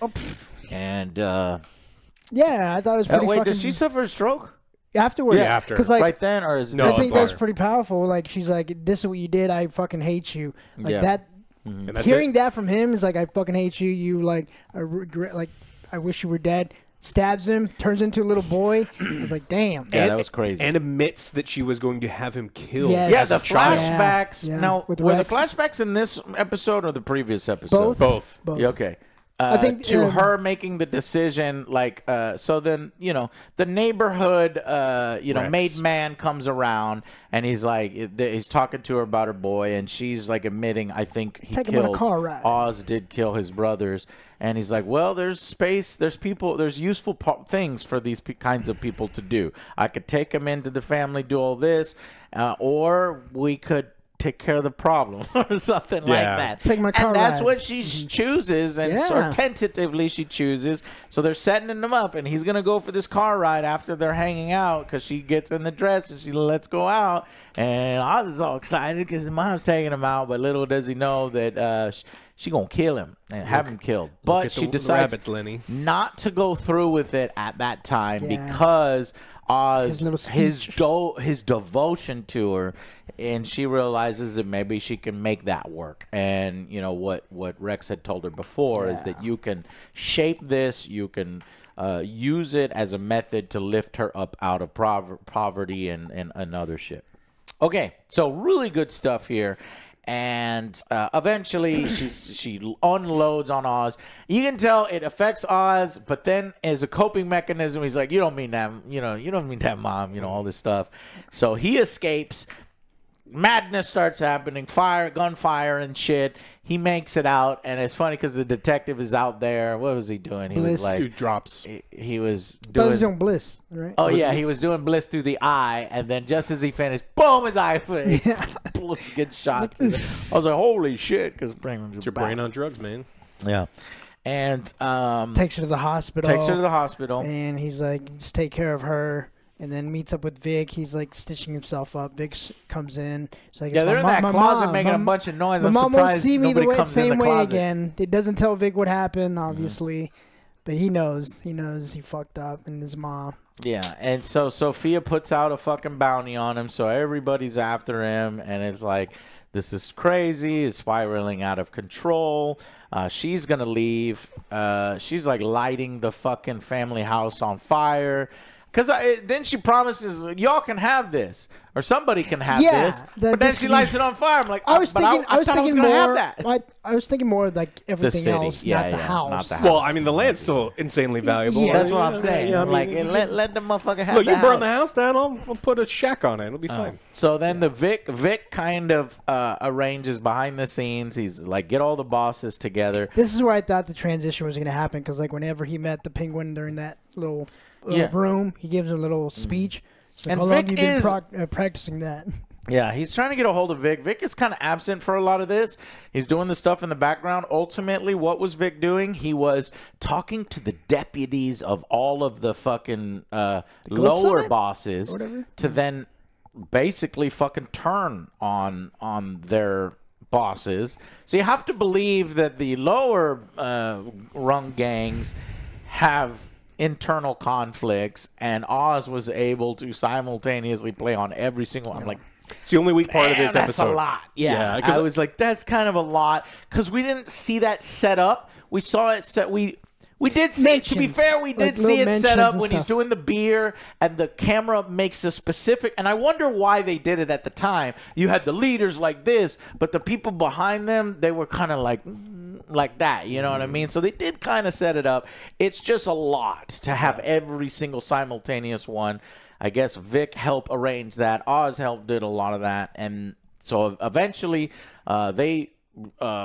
Speaker 1: And,
Speaker 3: yeah, I thought it was pretty fucking...
Speaker 1: Wait, did she suffer a stroke?
Speaker 3: Afterwards.
Speaker 2: Yeah, after.
Speaker 3: Like,
Speaker 1: right then? Or is
Speaker 3: I think that's pretty powerful. Like, she's like, this is what you did. I fucking hate you. Like, that...
Speaker 2: And
Speaker 3: hearing that from him is like, I fucking hate you. You, like, I regret... Like, I wish you were dead. Stabs him, turns into a little boy. I was like, damn.
Speaker 1: Yeah, that was crazy.
Speaker 2: And admits that she was going to have him killed.
Speaker 3: Yes.
Speaker 1: Yeah, the flashbacks.
Speaker 3: Yeah.
Speaker 1: Now,
Speaker 3: With
Speaker 1: were the
Speaker 3: Rex.
Speaker 1: flashbacks in this episode or the previous episode?
Speaker 3: Both.
Speaker 2: Both.
Speaker 1: Yeah, okay.
Speaker 3: I think
Speaker 1: to her making the decision, like, so then, the neighborhood,
Speaker 2: Rex.
Speaker 1: made man comes around and he's like, he's talking to her about her boy, and she's like admitting, I think he
Speaker 3: Take him on a
Speaker 1: killed,
Speaker 3: car ride.
Speaker 1: Oz did kill his brothers. And he's like, well, there's space, there's people, there's useful things for these kinds of people to do. I could take them into the family, do all this, or we could take care of the problem or something like that.
Speaker 3: Take my car
Speaker 1: and that's
Speaker 3: ride.
Speaker 1: what she chooses, and so tentatively she chooses. So they're setting him up, and he's gonna go for this car ride after they're hanging out because she gets in the dress and she lets go out, and Oz is all excited because his mom's taking him out, but little does he know that she gonna kill him and have him killed. But she decides
Speaker 2: rabbits, Lenny.
Speaker 1: not to go through with it at that time because Oz, his devotion to her, and she realizes that maybe she can make that work. And what Rex had told her before is that you can shape this, you can use it as a method to lift her up out of poverty and other shit. Okay, so really good stuff here. And eventually she unloads on Oz. You can tell it affects Oz, but then as a coping mechanism, he's like, you don't mean that, you don't mean that, Mom, all this stuff. So he escapes. madness starts happening, gunfire and shit. He makes it out, and it's funny because the detective is out there. What was he doing? He
Speaker 3: Bliss.
Speaker 1: was like,
Speaker 2: Dude drops.
Speaker 1: he was
Speaker 3: Those
Speaker 1: doing.
Speaker 3: doing bliss, right?
Speaker 1: Oh yeah, he was doing bliss through the eye, and then just as he finished, boom, his eye gets shot. I was like, holy shit, because
Speaker 2: It's your brain on drugs, man.
Speaker 1: Yeah, and
Speaker 3: Takes her to the hospital.
Speaker 1: takes her to the hospital.
Speaker 3: And he's like, just take care of her. And then meets up with Vic. He's like stitching himself up. Vic comes in. He's like,
Speaker 1: Yeah, they're in that closet
Speaker 3: mom.
Speaker 1: making a bunch of noise.
Speaker 3: My
Speaker 1: I'm
Speaker 3: mom won't
Speaker 1: surprised
Speaker 3: see me the
Speaker 1: nobody comes in
Speaker 3: same
Speaker 1: the
Speaker 3: way
Speaker 1: closet.
Speaker 3: again. It doesn't tell Vic what happened, obviously. But he knows. He knows he fucked up, and his mom.
Speaker 1: Yeah, and so Sophia puts out a fucking bounty on him, so everybody's after him, and it's like, this is crazy. It's spiraling out of control. She's going to leave. She's like lighting the fucking family house on fire. Because then she promises, y'all can have this, or somebody can have this. But then she lights it on fire. I'm like,
Speaker 3: I was thinking
Speaker 1: more.
Speaker 3: more. I was thinking more like everything
Speaker 1: city.
Speaker 3: else,
Speaker 1: Yeah,
Speaker 3: not the
Speaker 1: yeah,
Speaker 3: house.
Speaker 1: not the house.
Speaker 2: Well, I mean, the land's still insanely valuable.
Speaker 3: Yeah.
Speaker 1: That's what I'm saying.
Speaker 2: Yeah, I
Speaker 1: I'm
Speaker 2: mean,
Speaker 1: like, let the motherfucker have
Speaker 2: look,
Speaker 1: the
Speaker 2: you burn
Speaker 1: house.
Speaker 2: the house down, I'll put a shack on it. It'll be fine.
Speaker 1: So then the Vic kind of arranges behind the scenes. He's like, get all the bosses together.
Speaker 3: This is where I thought the transition was going to happen, because like whenever he met the Penguin during that little room, he gives a little speech. So
Speaker 1: And
Speaker 3: how long
Speaker 1: Vic
Speaker 3: have you been
Speaker 1: is-
Speaker 3: practicing that?
Speaker 1: Yeah, he's trying to get a hold of Vic. Vic is kind of absent for a lot of this. He's doing the stuff in the background. Ultimately, what was Vic doing? He was talking to the deputies of all of the fucking lower
Speaker 3: Summit?
Speaker 1: bosses to then basically fucking turn on their bosses. So you have to believe that the lower rung gangs have internal conflicts, and Oz was able to simultaneously play on every single one. I'm like,
Speaker 2: It's the only weak part of
Speaker 1: damn,
Speaker 2: this
Speaker 1: that's
Speaker 2: episode.
Speaker 1: a lot. Yeah,
Speaker 2: because
Speaker 1: I was like, that's kind of a lot, because we didn't see that set up. We saw it set. We did see it. To be
Speaker 3: Mentions,
Speaker 1: fair, we
Speaker 3: like
Speaker 1: did see
Speaker 3: little
Speaker 1: it set up
Speaker 3: mentions and
Speaker 1: when he's
Speaker 3: stuff.
Speaker 1: doing the beer, and the camera makes a specific. And I wonder why they did it at the time. You had the leaders like this, but the people behind them, they were kind of like that, you know what I mean? So they did kind of set it up. It's just a lot to have every single simultaneous one. I guess Vic helped arrange that. Oz helped did a lot of that. And so eventually they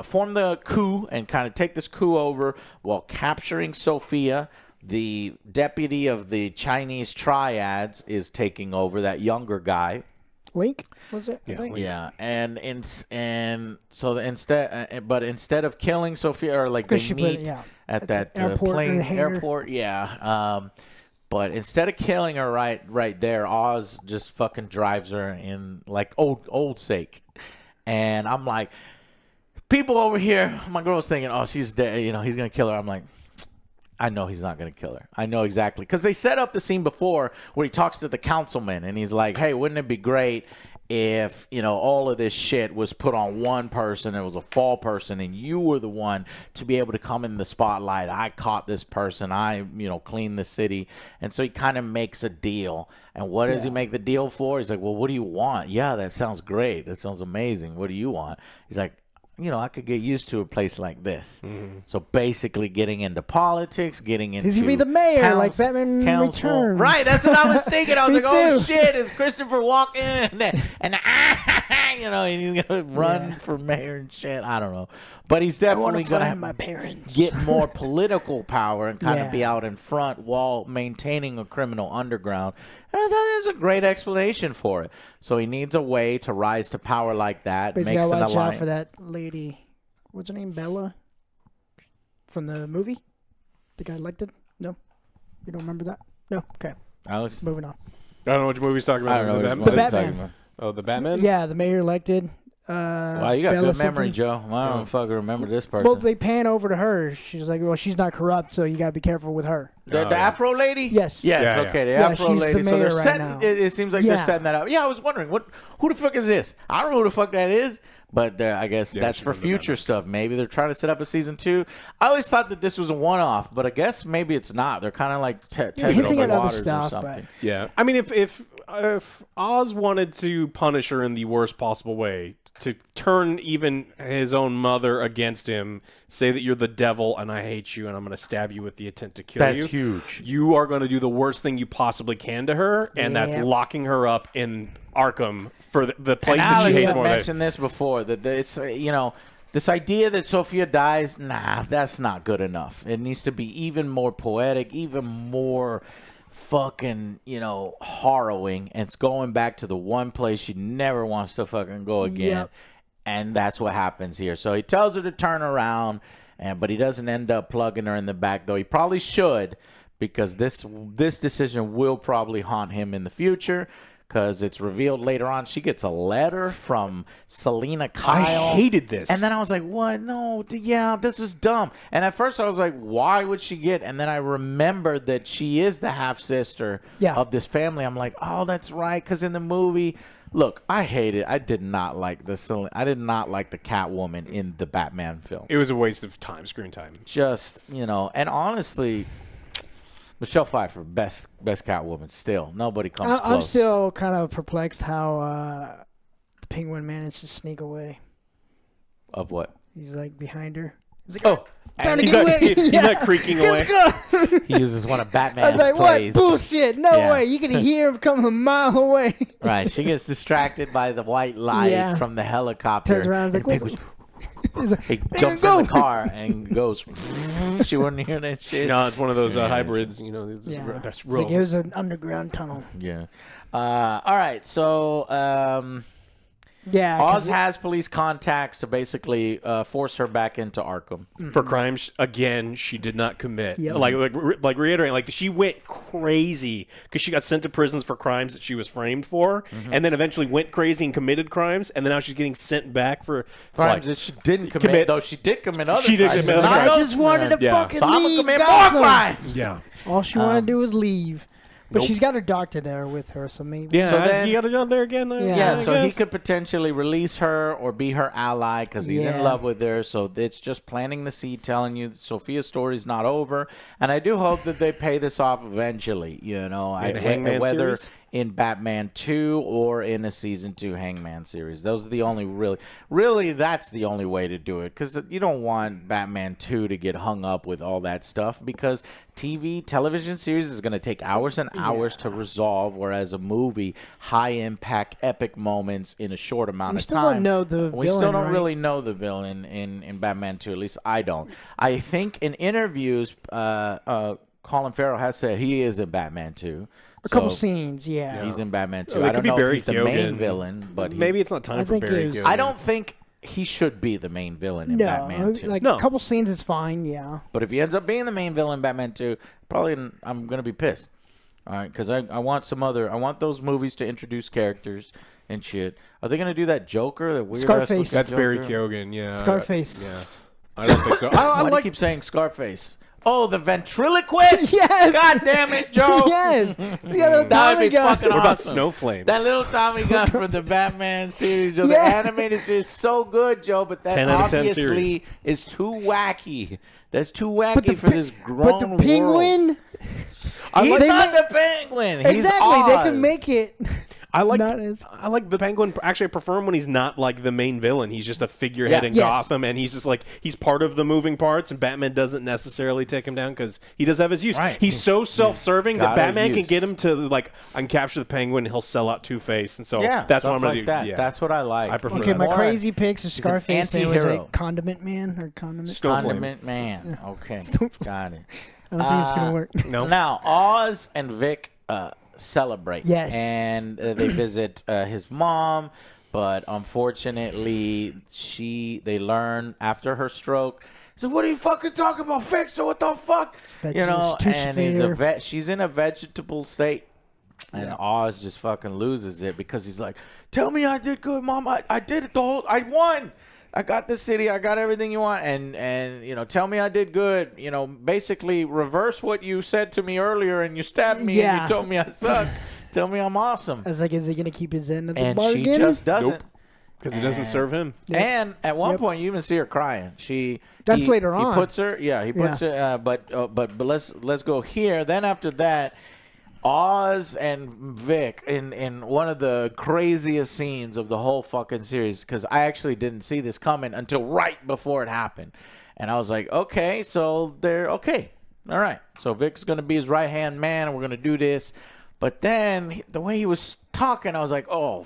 Speaker 1: form the coup and kind of take this coup over while capturing Sophia. The deputy of the Chinese triads is taking over, that younger guy.
Speaker 3: Link, was it?
Speaker 2: Yeah,
Speaker 3: Link?
Speaker 1: Yeah, and so instead of killing Sophia, or like they
Speaker 3: 'Cause she put-
Speaker 1: meet
Speaker 3: yeah,
Speaker 1: at that
Speaker 3: airport in
Speaker 1: plane
Speaker 3: the hangar.
Speaker 1: airport, yeah. But instead of killing her right there, Oz just fucking drives her in like old sake, and I'm like, people over here, my girl's thinking, oh, she's dead, you know, he's gonna kill her. I'm like, I know he's not going to kill her. I know exactly. Because they set up the scene before where he talks to the councilman and he's like, hey, wouldn't it be great if, you know, all of this shit was put on one person, it was a fall person, and you were the one to be able to come in the spotlight. I caught this person. I, you know, cleaned the city. And so he kind of makes a deal. And what does he make the deal for? He's like, well, what do you want? Yeah, that sounds great. That sounds amazing. What do you want? He's like, you know, I could get used to a place like this. So basically getting into politics, getting into...
Speaker 3: He's going to be the mayor, like Batman Returns.
Speaker 1: Right, that's what I was thinking. I was
Speaker 3: Me
Speaker 1: like, oh,
Speaker 3: too.
Speaker 1: shit, it's Christopher Walken. And you know, and he's going to run for mayor and shit. I don't know. But he's definitely going to
Speaker 3: my parents.
Speaker 1: get more political power and kind of
Speaker 3: Yeah.
Speaker 1: be out in front while maintaining a criminal underground. And I thought there's a great explanation for it. So he needs a way to rise to power like that.
Speaker 3: But you
Speaker 1: Makes
Speaker 3: got
Speaker 1: an
Speaker 3: to watch out
Speaker 1: alliance.
Speaker 3: for that lady. What's her name? Bella? From the movie? The guy elected? No? You don't remember that? No? Okay.
Speaker 1: Alex?
Speaker 3: Moving on.
Speaker 2: I don't know which movie he's talking about.
Speaker 1: I don't know.
Speaker 2: The
Speaker 1: what
Speaker 3: The
Speaker 1: he's talking
Speaker 3: Batman.
Speaker 1: about.
Speaker 2: Oh, the Batman?
Speaker 3: Yeah, the mayor elected.
Speaker 1: Wow, you got
Speaker 3: Bella
Speaker 1: good memory,
Speaker 3: something.
Speaker 1: Joe. I don't fucking remember this person.
Speaker 3: Well, they pan over to her. She's like, well, she's not corrupt, so you got to be careful with her.
Speaker 1: The
Speaker 2: Oh, yeah.
Speaker 1: Afro lady?
Speaker 3: Yes.
Speaker 1: Yes,
Speaker 2: Yeah, yeah.
Speaker 1: okay, the
Speaker 3: Yeah,
Speaker 1: Afro
Speaker 3: she's the
Speaker 1: lady. So they're
Speaker 3: mayor right
Speaker 1: setting,
Speaker 3: now.
Speaker 1: it seems like they're
Speaker 3: Yeah.
Speaker 1: setting that up. Yeah, I was wondering, who the fuck is this? I don't know who the fuck that is, but I guess
Speaker 2: Yeah,
Speaker 1: that's
Speaker 2: she
Speaker 1: for
Speaker 2: was the
Speaker 1: future
Speaker 2: Batman.
Speaker 1: stuff. Maybe they're trying to set up a season 2. I always thought that this was a one-off, but I guess maybe it's not. They're kind of like testing
Speaker 3: hinting
Speaker 1: the
Speaker 3: at other
Speaker 1: waters
Speaker 3: stuff,
Speaker 1: or
Speaker 3: but
Speaker 1: something.
Speaker 2: Yeah. I mean, if Oz wanted to punish her in the worst possible way, to turn even his own mother against him, say that you're the devil and I hate you and I'm going to stab you with the intent to kill you.
Speaker 1: That's huge.
Speaker 2: You are going to do the worst thing you possibly can to her, and that's locking her up in Arkham for the place that she hates more.
Speaker 1: I mentioned this before, that it's, this idea that Sophia dies, nah, that's not good enough. It needs to be even more poetic, even more fucking, harrowing. And it's going back to the one place she never wants to fucking go again.
Speaker 3: Yep.
Speaker 1: And that's what happens here. So he tells her to turn around, but he doesn't end up plugging her in the back, though he probably should, because this decision will probably haunt him in the future. Because it's revealed later on, she gets a letter from Selena Kyle.
Speaker 2: I hated this.
Speaker 1: And then I was like, what? No, yeah, this was dumb. And at first I was like, why would she get? And then I remembered that she is the half-sister of this family. I'm like, oh, that's right. Because in the movie, look, I hate it. I did not like the Catwoman in the Batman film.
Speaker 2: It was a waste of time, screen time.
Speaker 1: Just, and honestly, Michelle Pfeiffer, best Catwoman still. Nobody comes close.
Speaker 3: I'm still kind of perplexed how the Penguin managed to sneak away.
Speaker 1: Of what?
Speaker 3: He's like behind her. He's like,
Speaker 2: he's not creaking away.
Speaker 1: He uses one of Batman's
Speaker 3: I was like,
Speaker 1: plays.
Speaker 3: what bullshit? No way. You can hear him come a mile away.
Speaker 1: Right. She gets distracted by the white light from the helicopter.
Speaker 3: Turns around and like,
Speaker 1: he jumps in the car and goes. She wouldn't hear that shit.
Speaker 2: No, it's one of those hybrids. That's real.
Speaker 3: Like it was an underground tunnel.
Speaker 1: Yeah. All right. So. Oz has police contacts to basically force her back into Arkham
Speaker 2: for crimes again she did not commit.
Speaker 3: Yep.
Speaker 2: Like reiterating, like she went crazy because she got sent to prisons for crimes that she was framed for, and then eventually went crazy and committed crimes, and then now she's getting sent back for
Speaker 1: crimes that she didn't commit. Though she did commit other crimes.
Speaker 3: I just wanted to fucking leave.
Speaker 1: Commit more crimes.
Speaker 2: Yeah.
Speaker 3: All she wanted to do was leave. But she's got her doctor there with her, so maybe.
Speaker 2: Yeah,
Speaker 1: so then,
Speaker 2: you got a job there again?
Speaker 1: So he could potentially release her or be her ally because he's in love with her. So it's just planting the seed, telling you Sophia's story's not over. And I do hope that they pay this off eventually,
Speaker 2: Hangman
Speaker 1: whether
Speaker 2: series?
Speaker 1: In Batman 2 or in a Season 2 Hangman series. Those are the only really that's the only way to do it, because you don't want Batman 2 to get hung up with all that stuff, because television series is going to take hours and hours to resolve, whereas a movie, high impact, epic moments in a short amount of time.
Speaker 3: We still don't know the villain,
Speaker 1: We still don't really know the villain in Batman 2, at least I don't. I think in interviews, Colin Farrell has said he is in Batman 2.
Speaker 3: A couple scenes,
Speaker 1: He's in Batman 2.
Speaker 2: I
Speaker 1: don't know if he's the main villain, but
Speaker 2: maybe it's not time for Barry Keoghan.
Speaker 1: I don't think he should be the main villain in Batman 2.
Speaker 3: A couple scenes is fine,
Speaker 1: But if he ends up being the main villain in Batman 2, probably I'm going to be pissed. All right, because I want I want those movies to introduce characters and shit. Are they going to do that Joker, that weird
Speaker 3: Scarface?
Speaker 2: That's
Speaker 1: Joker?
Speaker 2: Barry Keoghan, yeah.
Speaker 3: Scarface.
Speaker 2: Yeah. I don't think so.
Speaker 1: Why do you keep saying Scarface? Oh, the ventriloquist?
Speaker 3: Yes.
Speaker 1: God damn it, Joe.
Speaker 3: Yes.
Speaker 1: That would be fucking
Speaker 2: What about
Speaker 1: awesome.
Speaker 2: Snowflame?
Speaker 1: That little Tommy gun from the Batman series, Joe. The animated series is so good, Joe, but that
Speaker 2: 10 out of 10
Speaker 1: obviously
Speaker 2: series.
Speaker 1: is too wacky. That's too wacky for this grown
Speaker 3: But the Penguin...
Speaker 1: world. He's not the Penguin. He's
Speaker 3: Exactly.
Speaker 1: Oz.
Speaker 3: They can make it...
Speaker 2: I like the Penguin. Actually, I prefer him when he's not like the main villain. He's just a figurehead in Gotham, and he's just like he's part of the moving parts. And Batman doesn't necessarily take him down because he does have his use.
Speaker 1: Right.
Speaker 2: He's so self-serving that Batman can
Speaker 1: use.
Speaker 2: get him to like I can capture the Penguin. He'll sell out Two-Face, and so
Speaker 1: Yeah,
Speaker 2: that's what I'm gonna
Speaker 1: like
Speaker 2: do.
Speaker 1: that.
Speaker 2: Yeah.
Speaker 1: That's what I like.
Speaker 2: I prefer
Speaker 3: Okay,
Speaker 2: that.
Speaker 3: my
Speaker 1: More-
Speaker 3: crazy picks are
Speaker 1: He's an
Speaker 3: Scarface. And it was
Speaker 1: anti-hero.
Speaker 3: like Condiment Man or Condiment.
Speaker 1: Condiment Man. Okay, got it.
Speaker 3: I don't think it's gonna work.
Speaker 2: No.
Speaker 1: Now, Oz and Vic celebrate.
Speaker 3: Yes.
Speaker 1: And they visit his mom, but unfortunately, they learn after her stroke. So what are you fucking talking about? Fix her? What the fuck?
Speaker 3: Vegetables, too
Speaker 1: and he's
Speaker 3: severe.
Speaker 1: she's in a vegetable state. And Oz just fucking loses it because he's like, tell me I did good, Mom. I did it I won. I got the city. I got everything you want. And tell me I did good. Basically reverse what you said to me earlier and you stabbed me and you told me I suck. Tell me I'm awesome.
Speaker 3: I was like, is he going to keep his end of the
Speaker 1: And
Speaker 3: bargain?
Speaker 1: she just doesn't.
Speaker 2: Because he doesn't serve him.
Speaker 1: And at one point, you even see her crying.
Speaker 3: That's later on.
Speaker 1: He puts her. Yeah, he puts her. But let's go here. Then after that, Oz and Vic in one of the craziest scenes of the whole fucking series, because I actually didn't see this coming until right before it happened. And I was like, okay, so they're okay. All right. So Vic's going to be his right-hand man, and we're going to do this. But then the way he was talking, I was like, oh,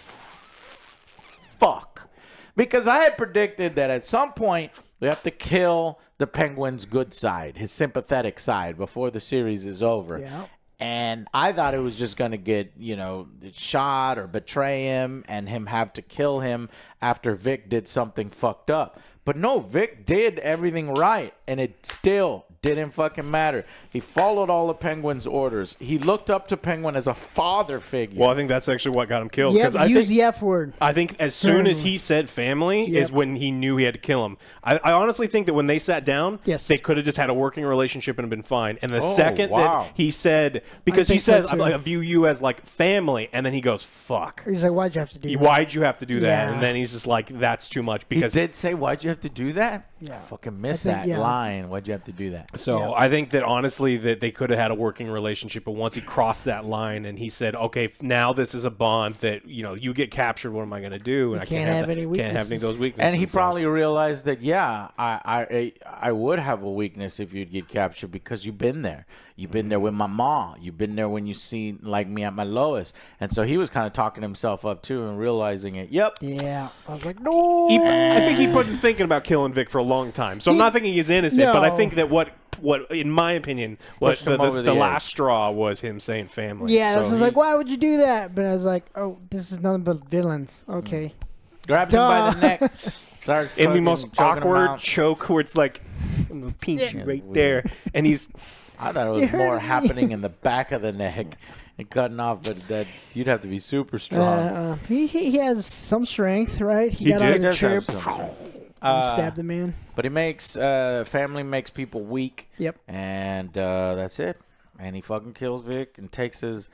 Speaker 1: fuck. Because I had predicted that at some point we have to kill the Penguin's good side, his sympathetic side, before the series is over.
Speaker 3: Yeah.
Speaker 1: And I thought it was just going to get, you know, shot or betray him and him have to kill him after Vic did something fucked up. But no, Vic did everything right, and it still didn't fucking matter. He followed all the Penguin's orders. He looked up to Penguin as a father figure.
Speaker 2: Well, I think that's actually what got him killed.
Speaker 3: Yep, use the F word.
Speaker 2: I think as soon as he said family is when he knew he had to kill him. I honestly think that when they sat down, they could have just had a working relationship and been fine. And the second that he said, because he says, I view you as like family, and then he goes, fuck.
Speaker 3: He's like, why'd you have to do that?
Speaker 2: Why'd you have to do that? And then he's just like, that's too much. Because
Speaker 1: he did say, why'd you have to do that?
Speaker 3: Yeah.
Speaker 1: I fucking missed that line. Why'd you have to do that?
Speaker 2: So I think that honestly that they could have had a working relationship, but once he crossed that line and he said, okay, now this is a bond that, you know, you get captured, what am I going to do? And I can't have any weaknesses. Can't have any of those weaknesses.
Speaker 1: And he probably realized that, yeah, I would have a weakness if you'd get captured, because you've been there. You've been there with my mom. You've been there when you seen like me at my lowest. And so he was kind of talking himself up too and realizing it. Yep.
Speaker 3: Yeah. I was like, no.
Speaker 2: I think he put him thinking about killing Vic for a long time. So I'm not thinking he's innocent, but I think that what in my opinion, what the last straw was him saying family.
Speaker 3: Yeah, so this was like, why would you do that? But I was like, oh, this is nothing but villains. Okay.
Speaker 1: Grabbed him by the neck. Starts
Speaker 2: in the most awkward choke where it's like pinchy right there, and he's.
Speaker 1: I thought it was more happening in the back of the neck and cutting off, but that you'd have to be super strong.
Speaker 3: He has some strength, right? He got out of the chair, stabbed the man.
Speaker 1: But he makes family makes people weak.
Speaker 3: Yep.
Speaker 1: And that's it. And he fucking kills Vic and takes his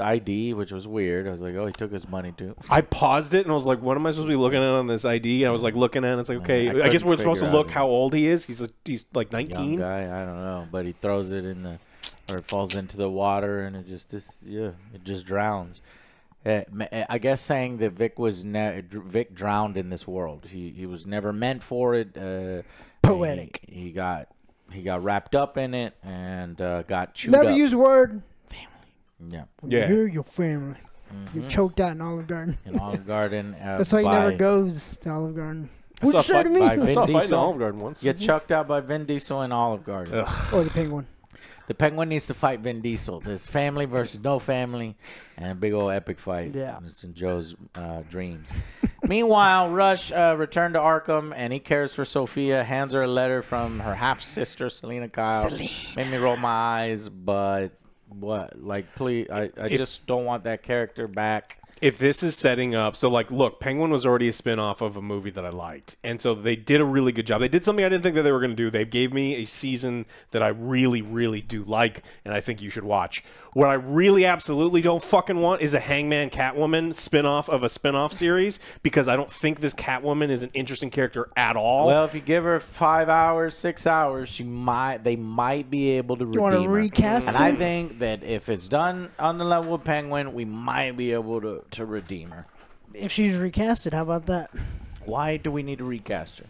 Speaker 1: ID, which was weird. I was like, oh, he took his money too.
Speaker 2: I paused it and I was like, what am I supposed to be looking at on this ID? And I was like looking at it. It's like, okay, I guess we're supposed to look how old he is. He's like 19.
Speaker 1: Young guy, I don't know, but he throws it in the, or it falls into the water and it just drowns. I guess saying that Vic drowned in this world. He was never meant for it.
Speaker 3: Poetic.
Speaker 1: He got wrapped up in it and got chewed up.
Speaker 3: Never use the word family.
Speaker 1: Yeah.
Speaker 3: When you hear your family. You're choked out in Olive Garden.
Speaker 1: In Olive Garden.
Speaker 3: That's why he never goes to Olive Garden.
Speaker 2: I saw a fight in Olive Garden once.
Speaker 1: Get chucked out by Vin Diesel in Olive Garden.
Speaker 3: Or the Penguin.
Speaker 1: The Penguin needs to fight Vin Diesel. There's family versus no family, and a big old epic fight.
Speaker 3: Yeah.
Speaker 1: It's in Joe's dreams. Meanwhile, Rush returned to Arkham, and he cares for Sophia, hands her a letter from her half-sister, Selena Kyle. Made me roll my eyes, but what? Like, please, I just don't want that character back.
Speaker 2: If this is setting up, so like, look, Penguin was already a spinoff of a movie that I liked, and so they did a really good job. They did something I didn't think that they were going to do. They gave me a season that I really, really do like, and I think you should watch. What I really absolutely don't fucking want is a Hangman Catwoman spinoff of a spinoff series, because I don't think this Catwoman is an interesting character at all.
Speaker 1: Well, if you give her 5 hours, 6 hours, they might be able to redeem her.
Speaker 3: You want to recast
Speaker 1: And I think that if it's done on the level of Penguin, we might be able to redeem her.
Speaker 3: If she's recasted, how about that?
Speaker 1: Why do we need to recast her?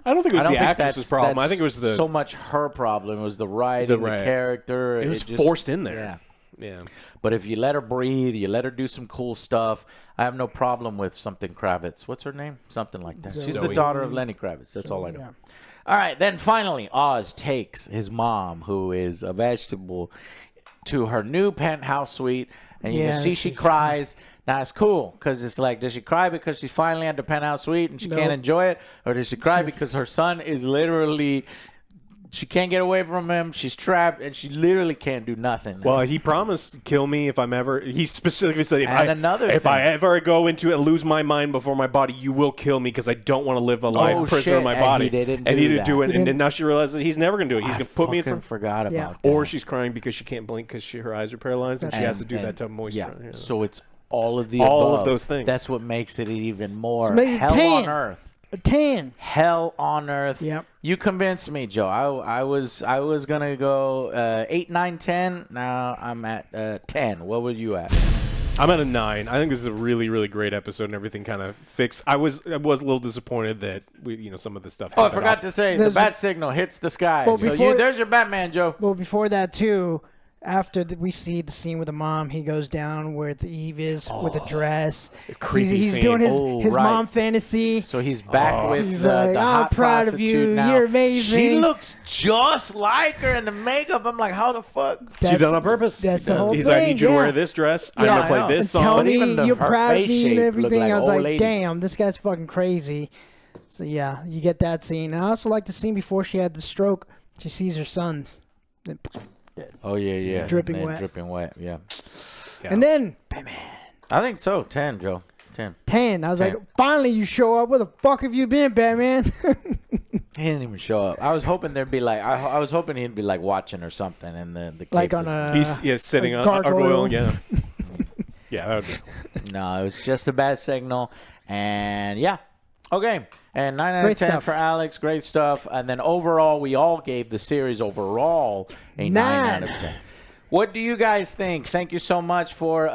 Speaker 2: I don't think it was the actress's problem. I think it was
Speaker 1: so much her problem. It was the writing, the character.
Speaker 2: It was just forced in there. Yeah.
Speaker 1: But if you let her breathe, you let her do some cool stuff, I have no problem with something Kravitz. What's her name? Something like that. She's the daughter of Lenny Kravitz. That's all I know. Yeah. All right. Then finally, Oz takes his mom, who is a vegetable, to her new penthouse suite. And you can see she cries. Now, it's cool because it's like, does she cry because she's finally at the penthouse suite and she can't enjoy it? Or does she cry because her son is literally, she can't get away from him, she's trapped, and she literally can't do nothing?
Speaker 2: Well, he promised to kill me if I'm ever, he specifically said, if I ever go into it and lose my mind before my body, you will kill me because I don't want to live a life prisoner of my body.
Speaker 1: And he didn't do it.
Speaker 2: And then now she realizes he's never going to do it. He's going to put me in front.
Speaker 1: Forgot about that.
Speaker 2: Or she's crying because she can't blink because her eyes are paralyzed and she has to do that to moisture.
Speaker 1: Yeah. So it's all of
Speaker 2: those things.
Speaker 1: That's what makes it even more hell on earth.
Speaker 3: A 10.
Speaker 1: Hell on Earth.
Speaker 3: Yep.
Speaker 1: You convinced me, Joe. I was gonna go 8, 9, 10. Now I'm at 10. What would you at?
Speaker 2: I'm at a 9. I think this is a really, really great episode, and everything kind of fixed. I was a little disappointed that some of the stuff.
Speaker 1: Oh, I forgot to say, the bat signal hits the sky.
Speaker 3: Well,
Speaker 1: so there's your Batman, Joe.
Speaker 3: Well, before that too, after we see the scene with the mom, he goes down where the Eve is with a dress.
Speaker 2: Creepy
Speaker 3: He's
Speaker 2: scene.
Speaker 3: doing his
Speaker 1: right.
Speaker 3: mom fantasy.
Speaker 1: So he's back with
Speaker 3: He's
Speaker 1: the
Speaker 3: like,
Speaker 1: hot
Speaker 3: I'm proud of
Speaker 1: prostitute
Speaker 3: you.
Speaker 1: now.
Speaker 3: You're amazing.
Speaker 1: She looks just like her in the makeup. I'm like, how the fuck?
Speaker 2: She done on purpose.
Speaker 3: That's the whole
Speaker 2: He's
Speaker 3: thing.
Speaker 2: like, I need you to
Speaker 3: yeah.
Speaker 2: wear this dress. I'm
Speaker 3: Yeah,
Speaker 2: gonna
Speaker 1: I
Speaker 2: play
Speaker 1: know.
Speaker 2: this
Speaker 3: And
Speaker 2: song.
Speaker 3: tell
Speaker 1: But
Speaker 3: me
Speaker 1: even
Speaker 3: you're
Speaker 1: her
Speaker 3: proud of
Speaker 1: face
Speaker 3: me
Speaker 1: shape
Speaker 3: and
Speaker 1: looked
Speaker 3: everything.
Speaker 1: like
Speaker 3: I was
Speaker 1: old
Speaker 3: like,
Speaker 1: lady.
Speaker 3: damn, this guy's fucking crazy. So yeah, you get that scene. I also like the scene before she had the stroke. She sees her sons.
Speaker 1: Oh yeah.
Speaker 3: Dripping
Speaker 1: And
Speaker 3: wet.
Speaker 1: Dripping wet. Yeah.
Speaker 3: And then Batman.
Speaker 1: I think so. 10, Joe. 10.
Speaker 3: 10. I was
Speaker 1: 10.
Speaker 3: like, finally you show up. Where the fuck have you been, Batman?
Speaker 1: He didn't even show up. I was hoping there'd be like, I was hoping he'd be like watching or something, and the
Speaker 3: Like
Speaker 1: cape
Speaker 3: on
Speaker 1: was-
Speaker 3: a
Speaker 2: He's sitting
Speaker 3: a
Speaker 2: on
Speaker 3: gargoyle.
Speaker 2: gargoyle. Yeah. Yeah, that would be cool.
Speaker 1: No, it was just a bad signal, and yeah. Okay, and 9 out of
Speaker 3: Great
Speaker 1: 10
Speaker 3: stuff.
Speaker 1: for Alex. Great stuff. And then overall, we all gave the series overall a 9 out of 10. What do you guys think? Thank you so much for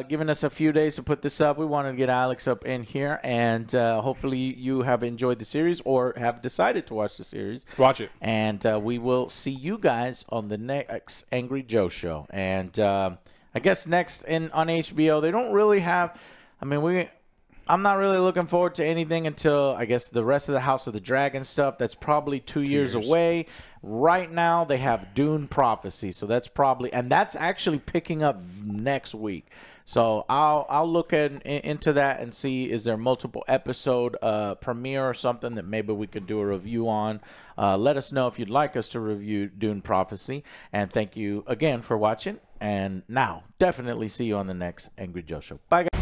Speaker 1: giving us a few days to put this up. We wanted to get Alex up in here, and hopefully you have enjoyed the series or have decided to watch the series.
Speaker 2: Watch it.
Speaker 1: And we will see you guys on the next Angry Joe show. And I guess next on HBO, they don't really have. I mean, I'm not really looking forward to anything until, I guess, the rest of the House of the Dragon stuff. That's probably 2 years away. Right now, they have Dune Prophecy, so that's probably, and that's actually picking up next week. So I'll look into that and see, is there multiple episode premiere or something that maybe we could do a review on. Let us know if you'd like us to review Dune Prophecy. And thank you again for watching. And now, definitely see you on the next Angry Joe show. Bye, guys.